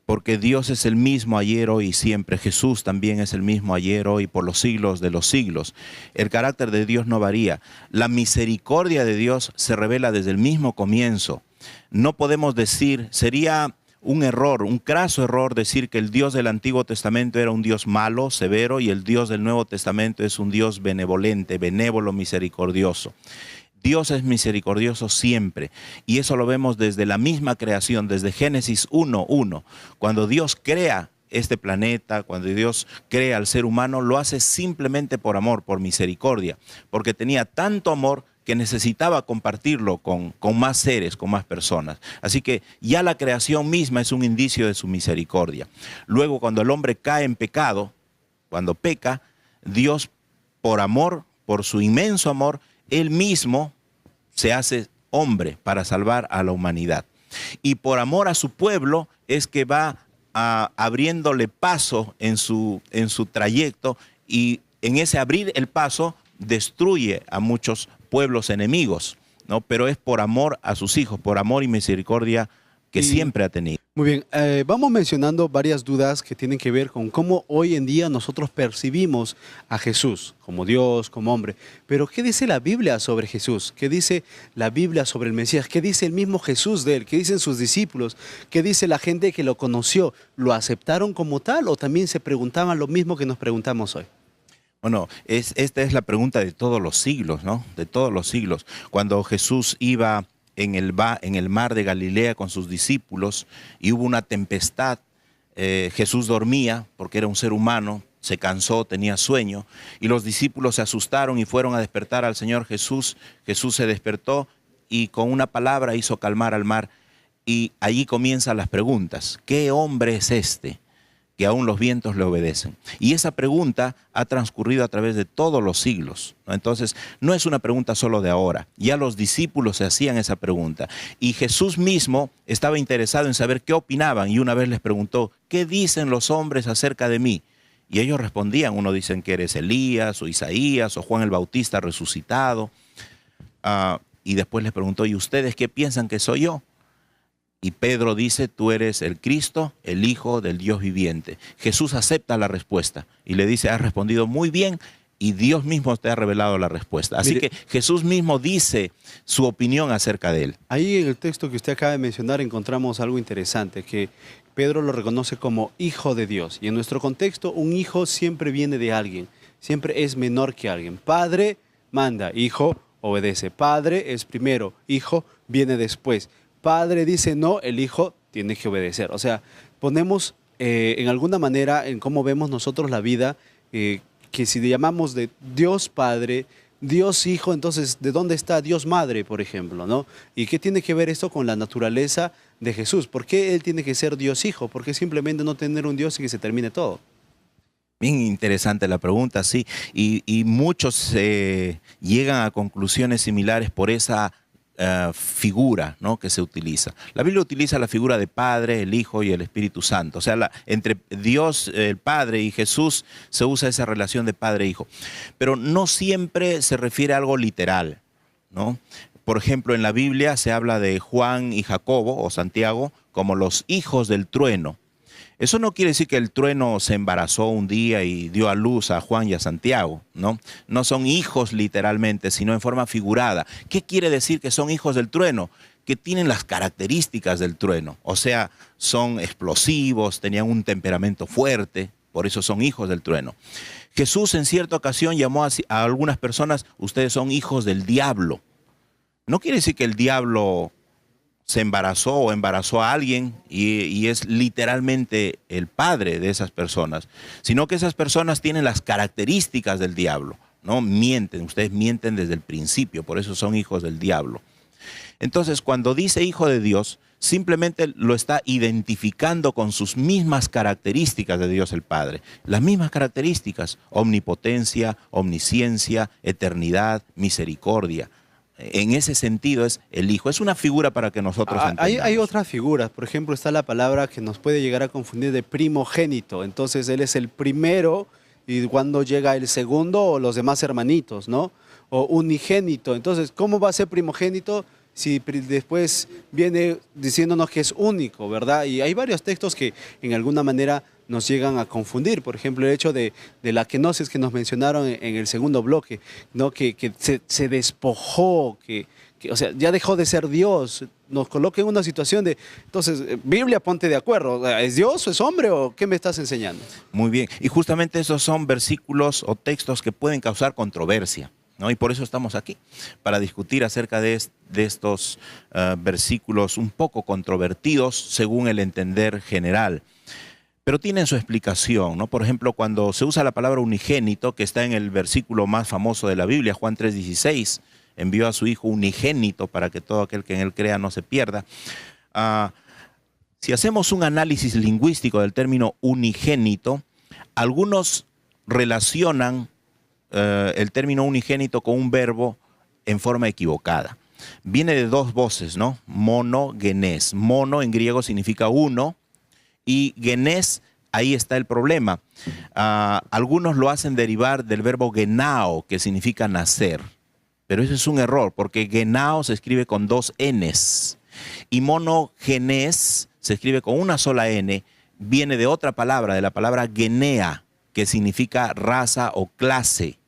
porque Dios es el mismo ayer, hoy y siempre. Jesús también es el mismo ayer, hoy, por los siglos de los siglos. El carácter de Dios no varía. La misericordia de Dios se revela desde el mismo comienzo. No podemos decir, sería un error, un craso error decir que el Dios del Antiguo Testamento era un Dios malo, severo, y el Dios del Nuevo Testamento es un Dios benevolente, benévolo, misericordioso. Dios es misericordioso siempre, y eso lo vemos desde la misma creación, desde Génesis 1:1. Cuando Dios crea este planeta, cuando Dios crea al ser humano, lo hace simplemente por amor, por misericordia, porque tenía tanto amor que necesitaba compartirlo con más seres, con más personas. Así que ya la creación misma es un indicio de su misericordia. Luego, cuando el hombre cae en pecado, cuando peca, Dios, por amor, por su inmenso amor, Él mismo se hace hombre para salvar a la humanidad. Y por amor a su pueblo es que va abriéndole paso en su trayecto, y en ese abrir el paso destruye a muchos pueblos enemigos, ¿no? Pero es por amor a sus hijos, por amor y misericordia que siempre ha tenido. Muy bien, vamos mencionando varias dudas que tienen que ver con cómo hoy en día nosotros percibimos a Jesús como Dios, como hombre. Pero ¿qué dice la Biblia sobre Jesús? ¿Qué dice la Biblia sobre el Mesías? ¿Qué dice el mismo Jesús de él? ¿Qué dicen sus discípulos? ¿Qué dice la gente que lo conoció? ¿Lo aceptaron como tal o también se preguntaban lo mismo que nos preguntamos hoy? Bueno, esta es la pregunta de todos los siglos, ¿no? De todos los siglos. Cuando Jesús iba en el mar de Galilea con sus discípulos y hubo una tempestad, Jesús dormía porque era un ser humano, se cansó, tenía sueño, y los discípulos se asustaron y fueron a despertar al Señor Jesús. Jesús se despertó y con una palabra hizo calmar al mar, y allí comienzan las preguntas. ¿Qué hombre es este que aún los vientos le obedecen? Y esa pregunta ha transcurrido a través de todos los siglos, ¿no? Entonces, no es una pregunta solo de ahora. Ya los discípulos se hacían esa pregunta. Y Jesús mismo estaba interesado en saber qué opinaban. Y una vez les preguntó, ¿qué dicen los hombres acerca de mí? Y ellos respondían, uno dicen que eres Elías, o Isaías, o Juan el Bautista resucitado. Y después les preguntó, ¿y ustedes qué piensan que soy yo? Y Pedro dice, tú eres el Cristo, el Hijo del Dios viviente. Jesús acepta la respuesta y le dice, has respondido muy bien, y Dios mismo te ha revelado la respuesta. Así que Jesús mismo dice su opinión acerca de él. Ahí en el texto que usted acaba de mencionar encontramos algo interesante, que Pedro lo reconoce como Hijo de Dios. Y en nuestro contexto, un hijo siempre viene de alguien, siempre es menor que alguien. Padre manda, hijo obedece. Padre es primero, hijo viene después. Padre dice no, el hijo tiene que obedecer. O sea, ponemos en alguna manera en cómo vemos nosotros la vida, que si le llamamos de Dios Padre, Dios Hijo, entonces, ¿de dónde está Dios Madre, por ejemplo, ¿no? ¿Y qué tiene que ver esto con la naturaleza de Jesús? ¿Por qué Él tiene que ser Dios Hijo? ¿Por qué simplemente no tener un Dios y que se termine todo? Bien interesante la pregunta, sí. Y muchos llegan a conclusiones similares por esa figura, ¿no?, que se utiliza. La Biblia utiliza la figura de Padre, el Hijo y el Espíritu Santo. O sea, entre Dios, el Padre y Jesús se usa esa relación de Padre e Hijo. Pero no siempre se refiere a algo literal, ¿no? Por ejemplo, en la Biblia se habla de Juan y Jacobo o Santiago como los hijos del trueno. Eso no quiere decir que el trueno se embarazó un día y dio a luz a Juan y a Santiago, ¿no? No son hijos literalmente, sino en forma figurada. ¿Qué quiere decir que son hijos del trueno? Que tienen las características del trueno. O sea, son explosivos, tenían un temperamento fuerte, por eso son hijos del trueno. Jesús en cierta ocasión llamó a algunas personas, ustedes son hijos del diablo. No quiere decir que el diablo se embarazó o embarazó a alguien y es literalmente el padre de esas personas, sino que esas personas tienen las características del diablo, ¿no? Mienten, ustedes mienten desde el principio, por eso son hijos del diablo. Entonces, cuando dice hijo de Dios, simplemente lo está identificando con sus mismas características de Dios el Padre. Las mismas características: omnipotencia, omnisciencia, eternidad, misericordia. En ese sentido es el Hijo. Es una figura para que nosotros entendamos. Hay otras figuras. Por ejemplo, está la palabra que nos puede llegar a confundir de primogénito. Entonces, Él es el primero y cuando llega el segundo o los demás hermanitos, ¿no? O unigénito. Entonces, ¿cómo va a ser primogénito si después viene diciéndonos que es único, ¿verdad? Y hay varios textos que en alguna manera nos llegan a confundir. Por ejemplo, el hecho de la kenosis que nos mencionaron en el segundo bloque, ¿no? Que se despojó, o sea, ya dejó de ser Dios. Nos coloca en una situación de, entonces, Biblia, ponte de acuerdo, ¿es Dios o es hombre o qué me estás enseñando? Muy bien, y justamente esos son versículos o textos que pueden causar controversia, ¿no? Y por eso estamos aquí, para discutir acerca de estos versículos un poco controvertidos según el entender general. Pero tienen su explicación, ¿no? Por ejemplo, cuando se usa la palabra unigénito, que está en el versículo más famoso de la Biblia, Juan 3:16, envió a su Hijo unigénito para que todo aquel que en Él crea no se pierda. Si hacemos un análisis lingüístico del término unigénito, algunos relacionan el término unigénito con un verbo en forma equivocada. Viene de dos voces, ¿no? Mono, genés. Mono en griego significa uno, y genés, ahí está el problema. Algunos lo hacen derivar del verbo genao, que significa nacer. Pero eso es un error, porque genao se escribe con dos Ns. Y monogenés se escribe con una sola N. Viene de otra palabra, de la palabra genea, que significa raza o clase.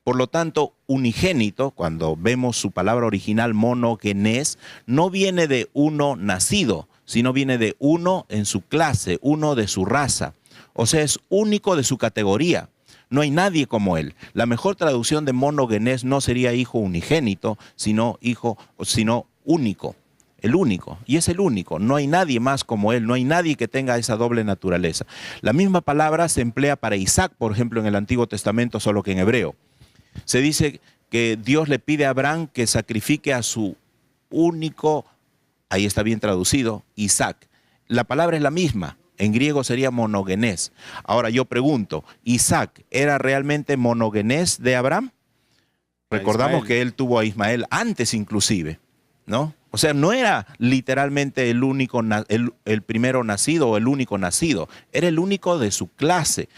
Por lo tanto, unigénito, cuando vemos su palabra original monogenés, no viene de uno nacido, sino viene de uno en su clase, uno de su raza. O sea, es único de su categoría. No hay nadie como él. La mejor traducción de monogenés no sería hijo unigénito, sino único. El único. Y es el único. No hay nadie más como él. No hay nadie que tenga esa doble naturaleza. La misma palabra se emplea para Isaac, por ejemplo, en el Antiguo Testamento, solo que en hebreo. Se dice que Dios le pide a Abraham que sacrifique a su único, ahí está bien traducido, Isaac. La palabra es la misma. En griego sería monogenés. Ahora yo pregunto, ¿Isaac era realmente monogenés de Abraham? Recordamos que él tuvo a Ismael antes inclusive, ¿no? O sea, no era literalmente el primero nacido o el único nacido. Era el único de su clase,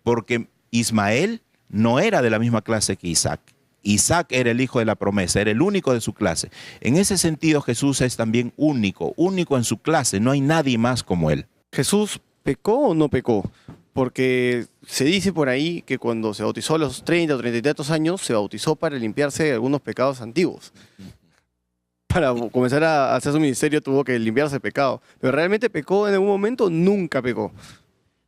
porque Ismael no era de la misma clase que Isaac. Isaac era el hijo de la promesa, era el único de su clase. En ese sentido, Jesús es también único en su clase. No hay nadie más como él. ¿Jesús pecó o no pecó? Porque se dice por ahí que cuando se bautizó a los 30 o 30 y tantos años, se bautizó para limpiarse de algunos pecados antiguos. Para comenzar a hacer su ministerio tuvo que limpiarse de pecado. ¿Pero realmente pecó en algún momento? Nunca pecó.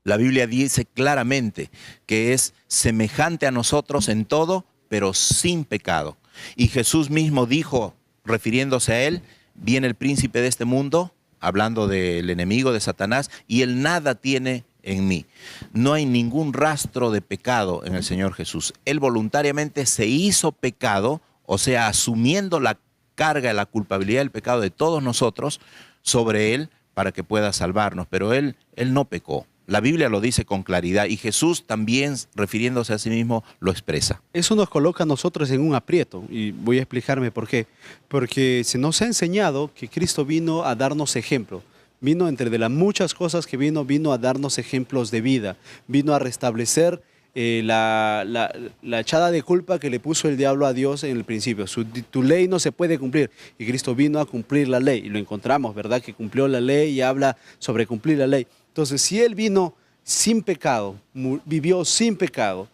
La Biblia dice claramente que es semejante a nosotros en todo, pero sin pecado. Y Jesús mismo dijo, refiriéndose a él, viene el príncipe de este mundo, hablando del enemigo de Satanás, y él nada tiene en mí. No hay ningún rastro de pecado en el Señor Jesús. Él voluntariamente se hizo pecado, o sea, asumiendo la carga, la culpabilidad del pecado de todos nosotros sobre él para que pueda salvarnos. Pero él no pecó. La Biblia lo dice con claridad y Jesús también, refiriéndose a sí mismo, lo expresa. Eso nos coloca a nosotros en un aprieto y voy a explicarme por qué. Porque se nos ha enseñado que Cristo vino a darnos ejemplo. Vino entre de las muchas cosas que vino a darnos ejemplos de vida. Vino a restablecer la echada de culpa que le puso el diablo a Dios en el principio. Tu ley no se puede cumplir. Y Cristo vino a cumplir la ley. Y lo encontramos, ¿verdad? Que cumplió la ley y habla sobre cumplir la ley. Entonces, si Él vino sin pecado, vivió sin pecado,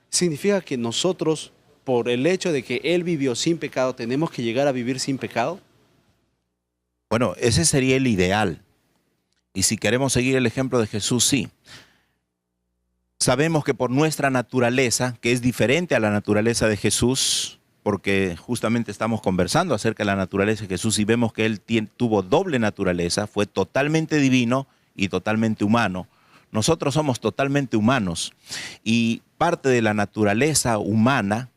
¿significa que nosotros, por el hecho de que Él vivió sin pecado, tenemos que llegar a vivir sin pecado? Bueno, ese sería el ideal. Y si queremos seguir el ejemplo de Jesús, sí. Sabemos que por nuestra naturaleza, que es diferente a la naturaleza de Jesús, porque justamente estamos conversando acerca de la naturaleza de Jesús y vemos que Él tuvo doble naturaleza, fue totalmente divino y totalmente humano. Nosotros somos totalmente humanos y parte de la naturaleza humana,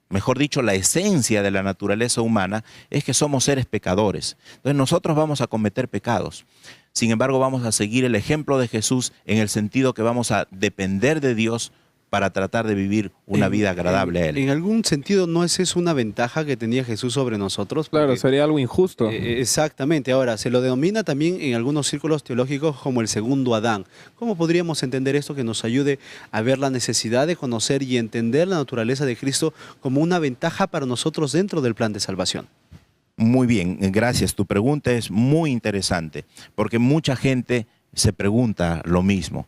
mejor dicho, la esencia de la naturaleza humana, es que somos seres pecadores. Entonces nosotros vamos a cometer pecados. Sin embargo, vamos a seguir el ejemplo de Jesús en el sentido que vamos a depender de Dios para tratar de vivir una vida agradable a Él. En algún sentido, ¿no es eso una ventaja que tenía Jesús sobre nosotros? Claro, Porque, sería algo injusto. Exactamente. Ahora, se lo denomina también en algunos círculos teológicos como el segundo Adán. ¿Cómo podríamos entender esto que nos ayude a ver la necesidad de conocer y entender la naturaleza de Cristo como una ventaja para nosotros dentro del plan de salvación? Muy bien, gracias. Tu pregunta es muy interesante, porque mucha gente se pregunta lo mismo.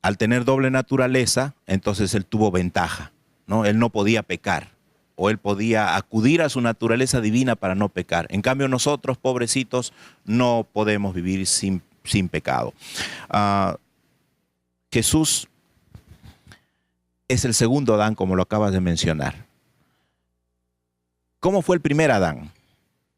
Al tener doble naturaleza, entonces él tuvo ventaja, ¿no? Él no podía pecar, o él podía acudir a su naturaleza divina para no pecar. En cambio, nosotros, pobrecitos, no podemos vivir sin pecado. Jesús es el segundo Adán, como lo acabas de mencionar. ¿Cómo fue el primer Adán?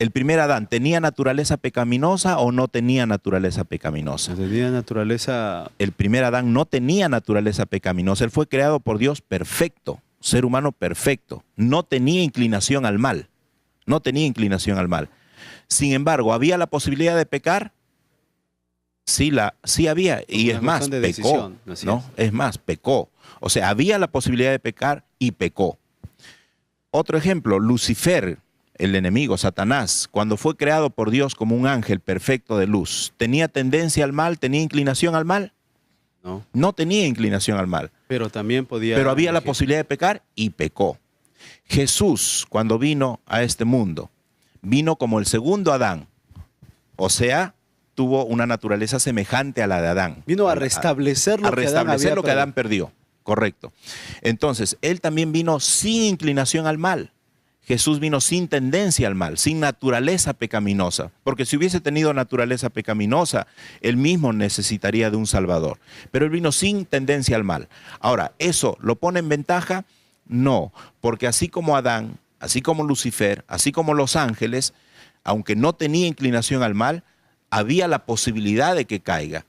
¿El primer Adán tenía naturaleza pecaminosa o no tenía naturaleza pecaminosa? Tenía naturaleza... El primer Adán no tenía naturaleza pecaminosa. Él fue creado por Dios perfecto, ser humano perfecto. No tenía inclinación al mal. No tenía inclinación al mal. Sin embargo, ¿había la posibilidad de pecar? Sí había. Y es más, pecó. ¿No? Es más, pecó. O sea, había la posibilidad de pecar y pecó. Otro ejemplo, Lucifer, el enemigo, Satanás, cuando fue creado por Dios como un ángel perfecto de luz, ¿tenía tendencia al mal? ¿Tenía inclinación al mal? No. No tenía inclinación al mal. Pero también podía... Pero había la posibilidad de pecar y pecó. Jesús, cuando vino a este mundo, vino como el segundo Adán. O sea, tuvo una naturaleza semejante a la de Adán. Vino a restablecer lo que Adán perdió. Correcto. Entonces, él también vino sin inclinación al mal. Jesús vino sin tendencia al mal, sin naturaleza pecaminosa, porque si hubiese tenido naturaleza pecaminosa, él mismo necesitaría de un Salvador. Pero él vino sin tendencia al mal. Ahora, ¿eso lo pone en ventaja? No, porque así como Adán, así como Lucifer, así como los ángeles, aunque no tenía inclinación al mal, había la posibilidad de que caiga.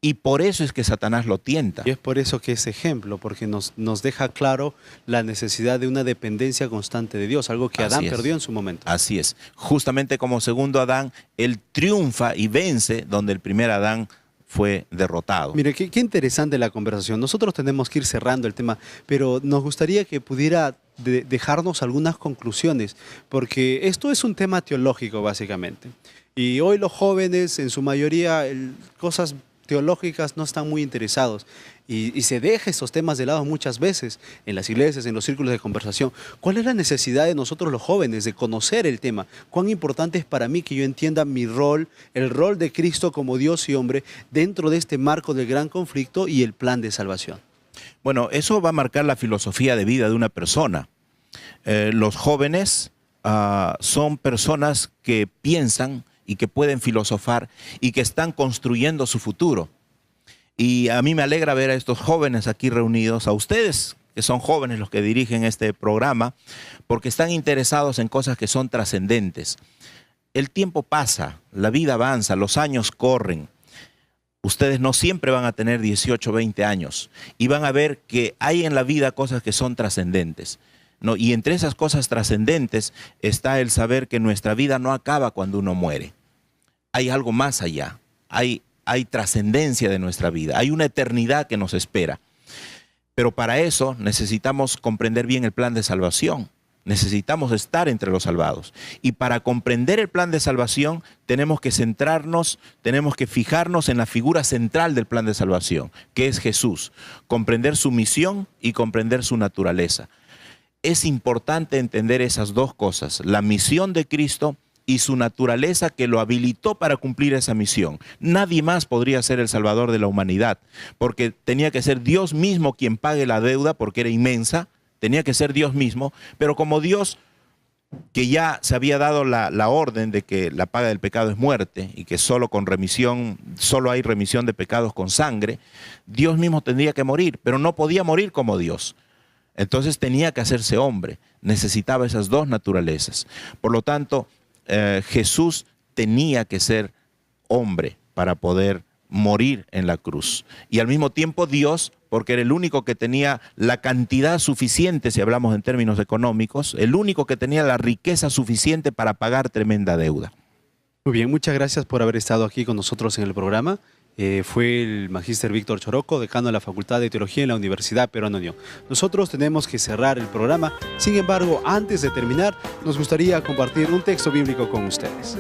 Y por eso es que Satanás lo tienta. Y es por eso que es ejemplo, porque nos deja claro la necesidad de una dependencia constante de Dios, algo que Adán perdió en su momento. Así es. Justamente como segundo Adán, él triunfa y vence donde el primer Adán fue derrotado. Mire, qué interesante la conversación. Nosotros tenemos que ir cerrando el tema, pero nos gustaría que pudiera dejarnos algunas conclusiones, porque esto es un tema teológico básicamente. Y hoy los jóvenes, en su mayoría, cosas teológicas no están muy interesados y se deja estos temas de lado muchas veces en las iglesias, en los círculos de conversación. ¿Cuál es la necesidad de nosotros los jóvenes de conocer el tema? ¿Cuán importante es para mí que yo entienda mi rol, el rol de Cristo como Dios y hombre dentro de este marco del gran conflicto y el plan de salvación? Bueno, eso va a marcar la filosofía de vida de una persona. Los jóvenes son personas que piensan y que pueden filosofar y que están construyendo su futuro. Y a mí me alegra ver a estos jóvenes aquí reunidos, a ustedes que son jóvenes los que dirigen este programa, porque están interesados en cosas que son trascendentes. El tiempo pasa, la vida avanza, los años corren. Ustedes no siempre van a tener 18, 20 años y van a ver que hay en la vida cosas que son trascendentes, ¿no? Y entre esas cosas trascendentes está el saber que nuestra vida no acaba cuando uno muere. Hay algo más allá, hay trascendencia de nuestra vida, hay una eternidad que nos espera. Pero para eso necesitamos comprender bien el plan de salvación. Necesitamos estar entre los salvados. Y para comprender el plan de salvación tenemos que centrarnos, tenemos que fijarnos en la figura central del plan de salvación, que es Jesús. Comprender su misión y comprender su naturaleza. Es importante entender esas dos cosas, la misión de Cristo y su naturaleza que lo habilitó para cumplir esa misión. Nadie más podría ser el Salvador de la humanidad, porque tenía que ser Dios mismo quien pague la deuda, porque era inmensa. Tenía que ser Dios mismo, pero como Dios, que ya se había dado la orden de que la paga del pecado es muerte y que solo hay remisión de pecados con sangre, Dios mismo tendría que morir, pero no podía morir como Dios. Entonces tenía que hacerse hombre, necesitaba esas dos naturalezas. Por lo tanto, Jesús tenía que ser hombre para poder morir en la cruz. Y al mismo tiempo Dios, porque era el único que tenía la cantidad suficiente, si hablamos en términos económicos, el único que tenía la riqueza suficiente para pagar tremenda deuda. Muy bien, muchas gracias por haber estado aquí con nosotros en el programa. Fue el magíster Víctor Choroco, decano de la Facultad de Teología en la Universidad Peruana Unión. Nosotros tenemos que cerrar el programa, sin embargo, antes de terminar, nos gustaría compartir un texto bíblico con ustedes.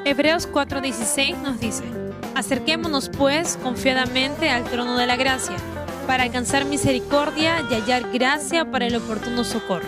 Hebreos 4:16 nos dice: acerquémonos pues confiadamente al trono de la gracia, para alcanzar misericordia y hallar gracia para el oportuno socorro.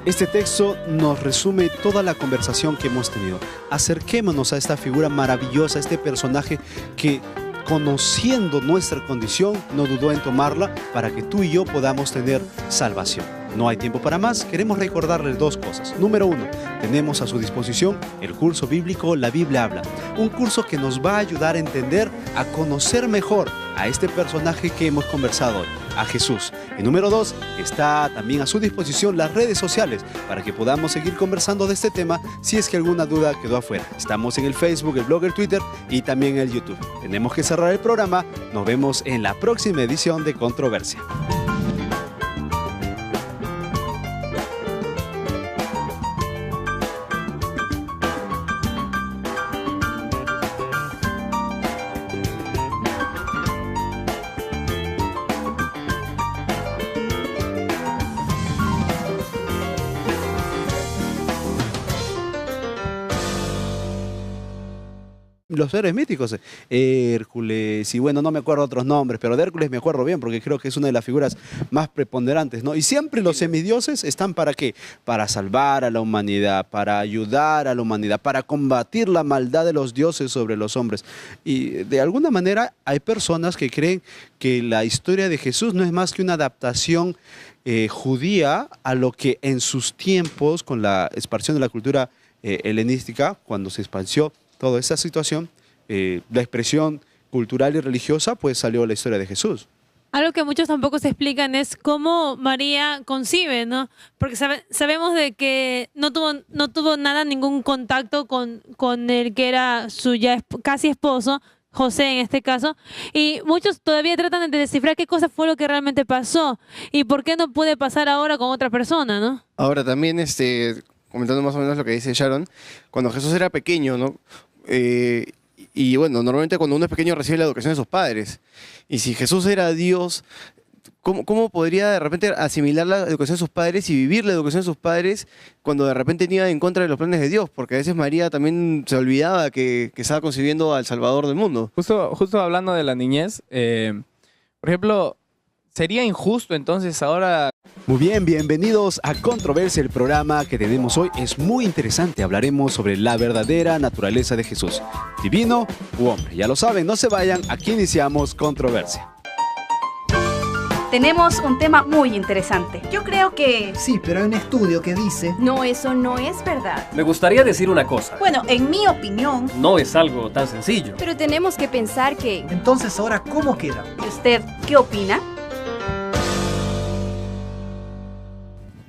Este texto nos resume toda la conversación que hemos tenido. Acerquémonos a esta figura maravillosa, a este personaje que, conociendo nuestra condición, no dudó en tomarla para que tú y yo podamos tener salvación. No hay tiempo para más, queremos recordarles dos cosas. Número 1, tenemos a su disposición el curso bíblico La Biblia Habla, un curso que nos va a ayudar a entender, a conocer mejor a este personaje que hemos conversado hoy, a Jesús. Y número 2, está también a su disposición las redes sociales para que podamos seguir conversando de este tema si es que alguna duda quedó afuera. Estamos en el Facebook, el blog, el Twitter y también el YouTube. Tenemos que cerrar el programa, nos vemos en la próxima edición de Controversia. Los héroes míticos, Hércules, y bueno, no me acuerdo otros nombres, pero de Hércules me acuerdo bien porque creo que es una de las figuras más preponderantes, ¿no? Y siempre los semidioses están ¿para qué? Para salvar a la humanidad, para ayudar a la humanidad, para combatir la maldad de los dioses sobre los hombres. Y de alguna manera hay personas que creen que la historia de Jesús no es más que una adaptación judía a lo que en sus tiempos, con la expansión de la cultura helenística, cuando se expansió toda esa situación, la expresión cultural y religiosa, pues salió la historia de Jesús. Algo que muchos tampoco se explican es cómo María concibe, ¿no? Porque sabemos de que no tuvo nada, ningún contacto con el que era su ya casi esposo, José en este caso, y muchos todavía tratan de descifrar qué cosa fue lo que realmente pasó y por qué no puede pasar ahora con otra persona, ¿no? Ahora también, comentando más o menos lo que dice Sharon, cuando Jesús era pequeño, ¿no? Y bueno, normalmente cuando uno es pequeño recibe la educación de sus padres. Y si Jesús era Dios, ¿cómo podría de repente asimilar la educación de sus padres y vivir la educación de sus padres cuando de repente iba en contra de los planes de Dios? Porque a veces María también se olvidaba que estaba concibiendo al Salvador del mundo. Justo hablando de la niñez, por ejemplo, ¿sería injusto entonces ahora? Muy bien, bienvenidos a Controversia. El programa que tenemos hoy es muy interesante. Hablaremos sobre la verdadera naturaleza de Jesús, divino u hombre. Ya lo saben, no se vayan, aquí iniciamos Controversia. Tenemos un tema muy interesante. Yo creo que... Sí, pero hay un estudio que dice... No, eso no es verdad. Me gustaría decir una cosa. Bueno, en mi opinión... No es algo tan sencillo. Pero tenemos que pensar que... Entonces, ahora, ¿cómo queda? ¿Y usted qué opina?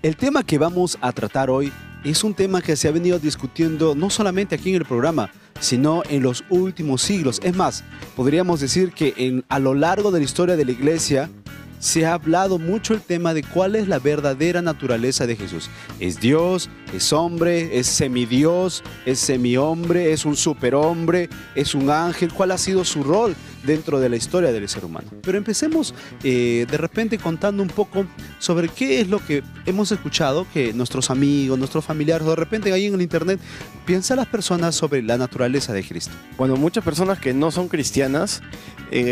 El tema que vamos a tratar hoy es un tema que se ha venido discutiendo no solamente aquí en el programa, sino en los últimos siglos. Es más, podríamos decir que a lo largo de la historia de la Iglesia se ha hablado mucho el tema de cuál es la verdadera naturaleza de Jesús. ¿Es Dios? ¿Es hombre? ¿Es semidios? ¿Es semihombre? ¿Es un superhombre? ¿Es un ángel? ¿Cuál ha sido su rol dentro de la historia del ser humano? Pero empecemos de repente contando un poco sobre qué es lo que hemos escuchado que nuestros amigos, nuestros familiares, o de repente ahí en el internet, piensan las personas sobre la naturaleza de Cristo. Bueno, muchas personas que no son cristianas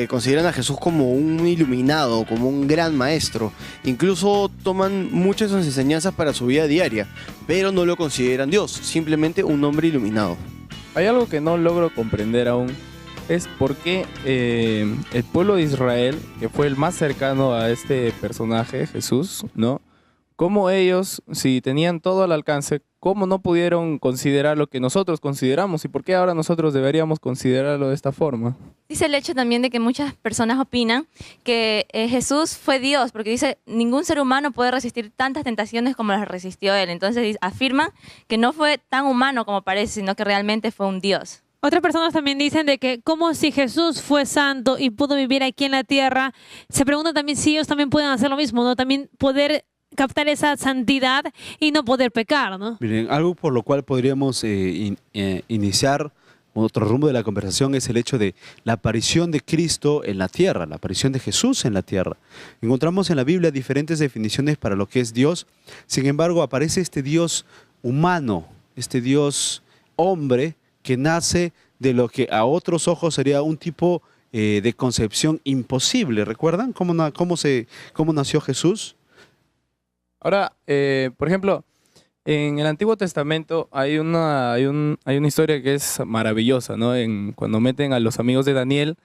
consideran a Jesús como un iluminado, como un gran maestro. Incluso toman muchas de sus enseñanzas para su vida diaria, pero no lo consideran Dios, simplemente un hombre iluminado. Hay algo que no logro comprender aún, es por qué el pueblo de Israel, que fue el más cercano a este personaje, Jesús, ¿no? Cómo ellos, si tenían todo al alcance, cómo no pudieron considerar lo que nosotros consideramos y por qué ahora nosotros deberíamos considerarlo de esta forma. Dice el hecho también de que muchas personas opinan que Jesús fue Dios, porque dice, ningún ser humano puede resistir tantas tentaciones como las resistió él. Entonces afirman que no fue tan humano como parece, sino que realmente fue un Dios. Otras personas también dicen de que como si Jesús fue santo y pudo vivir aquí en la tierra, se preguntan también si ellos también pueden hacer lo mismo, ¿no? También poder captar esa santidad y no poder pecar, ¿no? Miren, algo por lo cual podríamos iniciar otro rumbo de la conversación es el hecho de la aparición de Cristo en la tierra, la aparición de Jesús en la tierra. Encontramos en la Biblia diferentes definiciones para lo que es Dios. Sin embargo, aparece este Dios humano, este Dios hombre que nace de lo que a otros ojos sería un tipo de concepción imposible. ¿Recuerdan cómo nació Jesús? Ahora, por ejemplo, en el Antiguo Testamento hay una historia que es maravillosa, ¿no? Cuando meten a los amigos de Daniel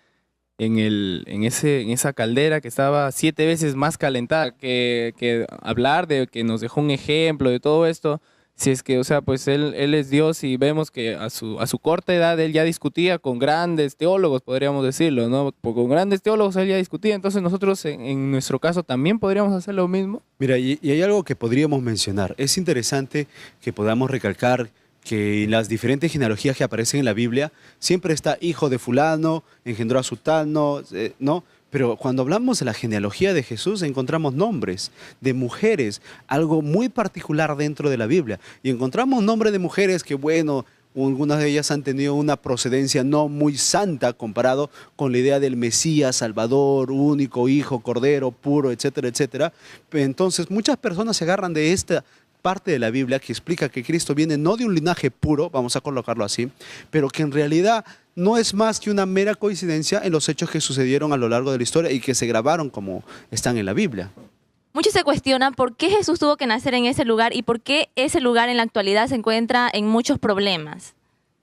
en esa caldera que estaba 7 veces más calentada, que hablar de que nos dejó un ejemplo de todo esto. Si es que, o sea, pues él es Dios y vemos que a su corta edad él ya discutía con grandes teólogos, podríamos decirlo, ¿no? Con grandes teólogos él ya discutía, entonces nosotros en nuestro caso también podríamos hacer lo mismo. Mira, y hay algo que podríamos mencionar. Es interesante que podamos recalcar que en las diferentes genealogías que aparecen en la Biblia siempre está hijo de fulano, engendró a sutano, ¿no? Pero cuando hablamos de la genealogía de Jesús encontramos nombres de mujeres, algo muy particular dentro de la Biblia. Y encontramos nombres de mujeres que, bueno, algunas de ellas han tenido una procedencia no muy santa comparado con la idea del Mesías, Salvador, único, hijo, cordero, puro, etcétera, etcétera. Entonces muchas personas se agarran de esta parte de la Biblia que explica que Cristo viene no de un linaje puro, vamos a colocarlo así, pero que en realidad no es más que una mera coincidencia en los hechos que sucedieron a lo largo de la historia y que se grabaron como están en la Biblia. Muchos se cuestionan por qué Jesús tuvo que nacer en ese lugar y por qué ese lugar en la actualidad se encuentra en muchos problemas.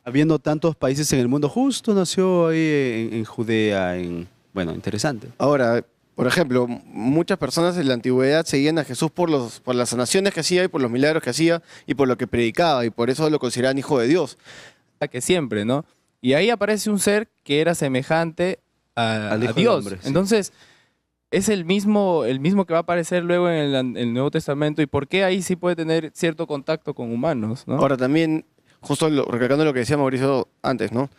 Habiendo tantos países en el mundo, justo nació ahí en Judea, bueno, interesante. Ahora, por ejemplo, muchas personas en la antigüedad seguían a Jesús por las sanaciones que hacía y por los milagros que hacía y por lo que predicaba y por eso lo consideraban hijo de Dios. Que siempre, ¿no? Y ahí aparece un ser que era semejante a Dios. Hombre, sí. Entonces, es el mismo que va a aparecer luego en el Nuevo Testamento. ¿Y por qué ahí sí puede tener cierto contacto con humanos, ¿no? Ahora también, justo recalcando lo que decía Mauricio antes, ¿no?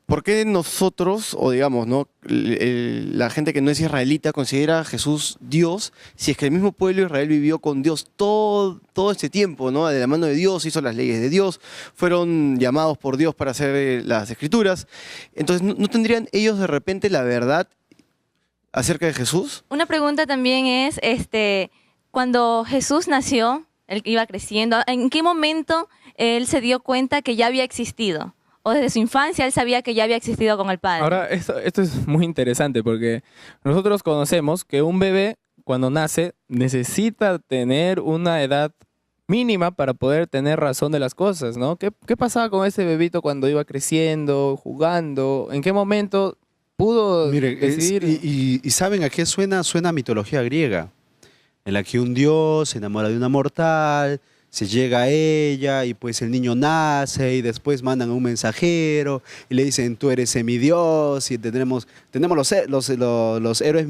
¿Por qué nosotros, o digamos, ¿no? La gente que no es israelita considera a Jesús Dios, si es que el mismo pueblo de Israel vivió con Dios todo este tiempo, ¿no? De la mano de Dios, hizo las leyes de Dios, fueron llamados por Dios para hacer las escrituras. Entonces, ¿no tendrían ellos de repente la verdad acerca de Jesús? Una pregunta también es, cuando Jesús nació, él iba creciendo, ¿en qué momento él se dio cuenta que ya había existido? ¿O desde su infancia él sabía que ya había existido con el Padre? Ahora, esto es muy interesante porque nosotros conocemos que un bebé cuando nace necesita tener una edad mínima para poder tener razón de las cosas, ¿no? ¿Qué pasaba con ese bebito cuando iba creciendo, jugando? ¿En qué momento pudo decidir? Y ¿saben a qué suena? Suena a mitología griega, en la que un dios se enamora de una mortal, se llega a ella y pues el niño nace y después mandan a un mensajero y le dicen tú eres semidios y tenemos los héroes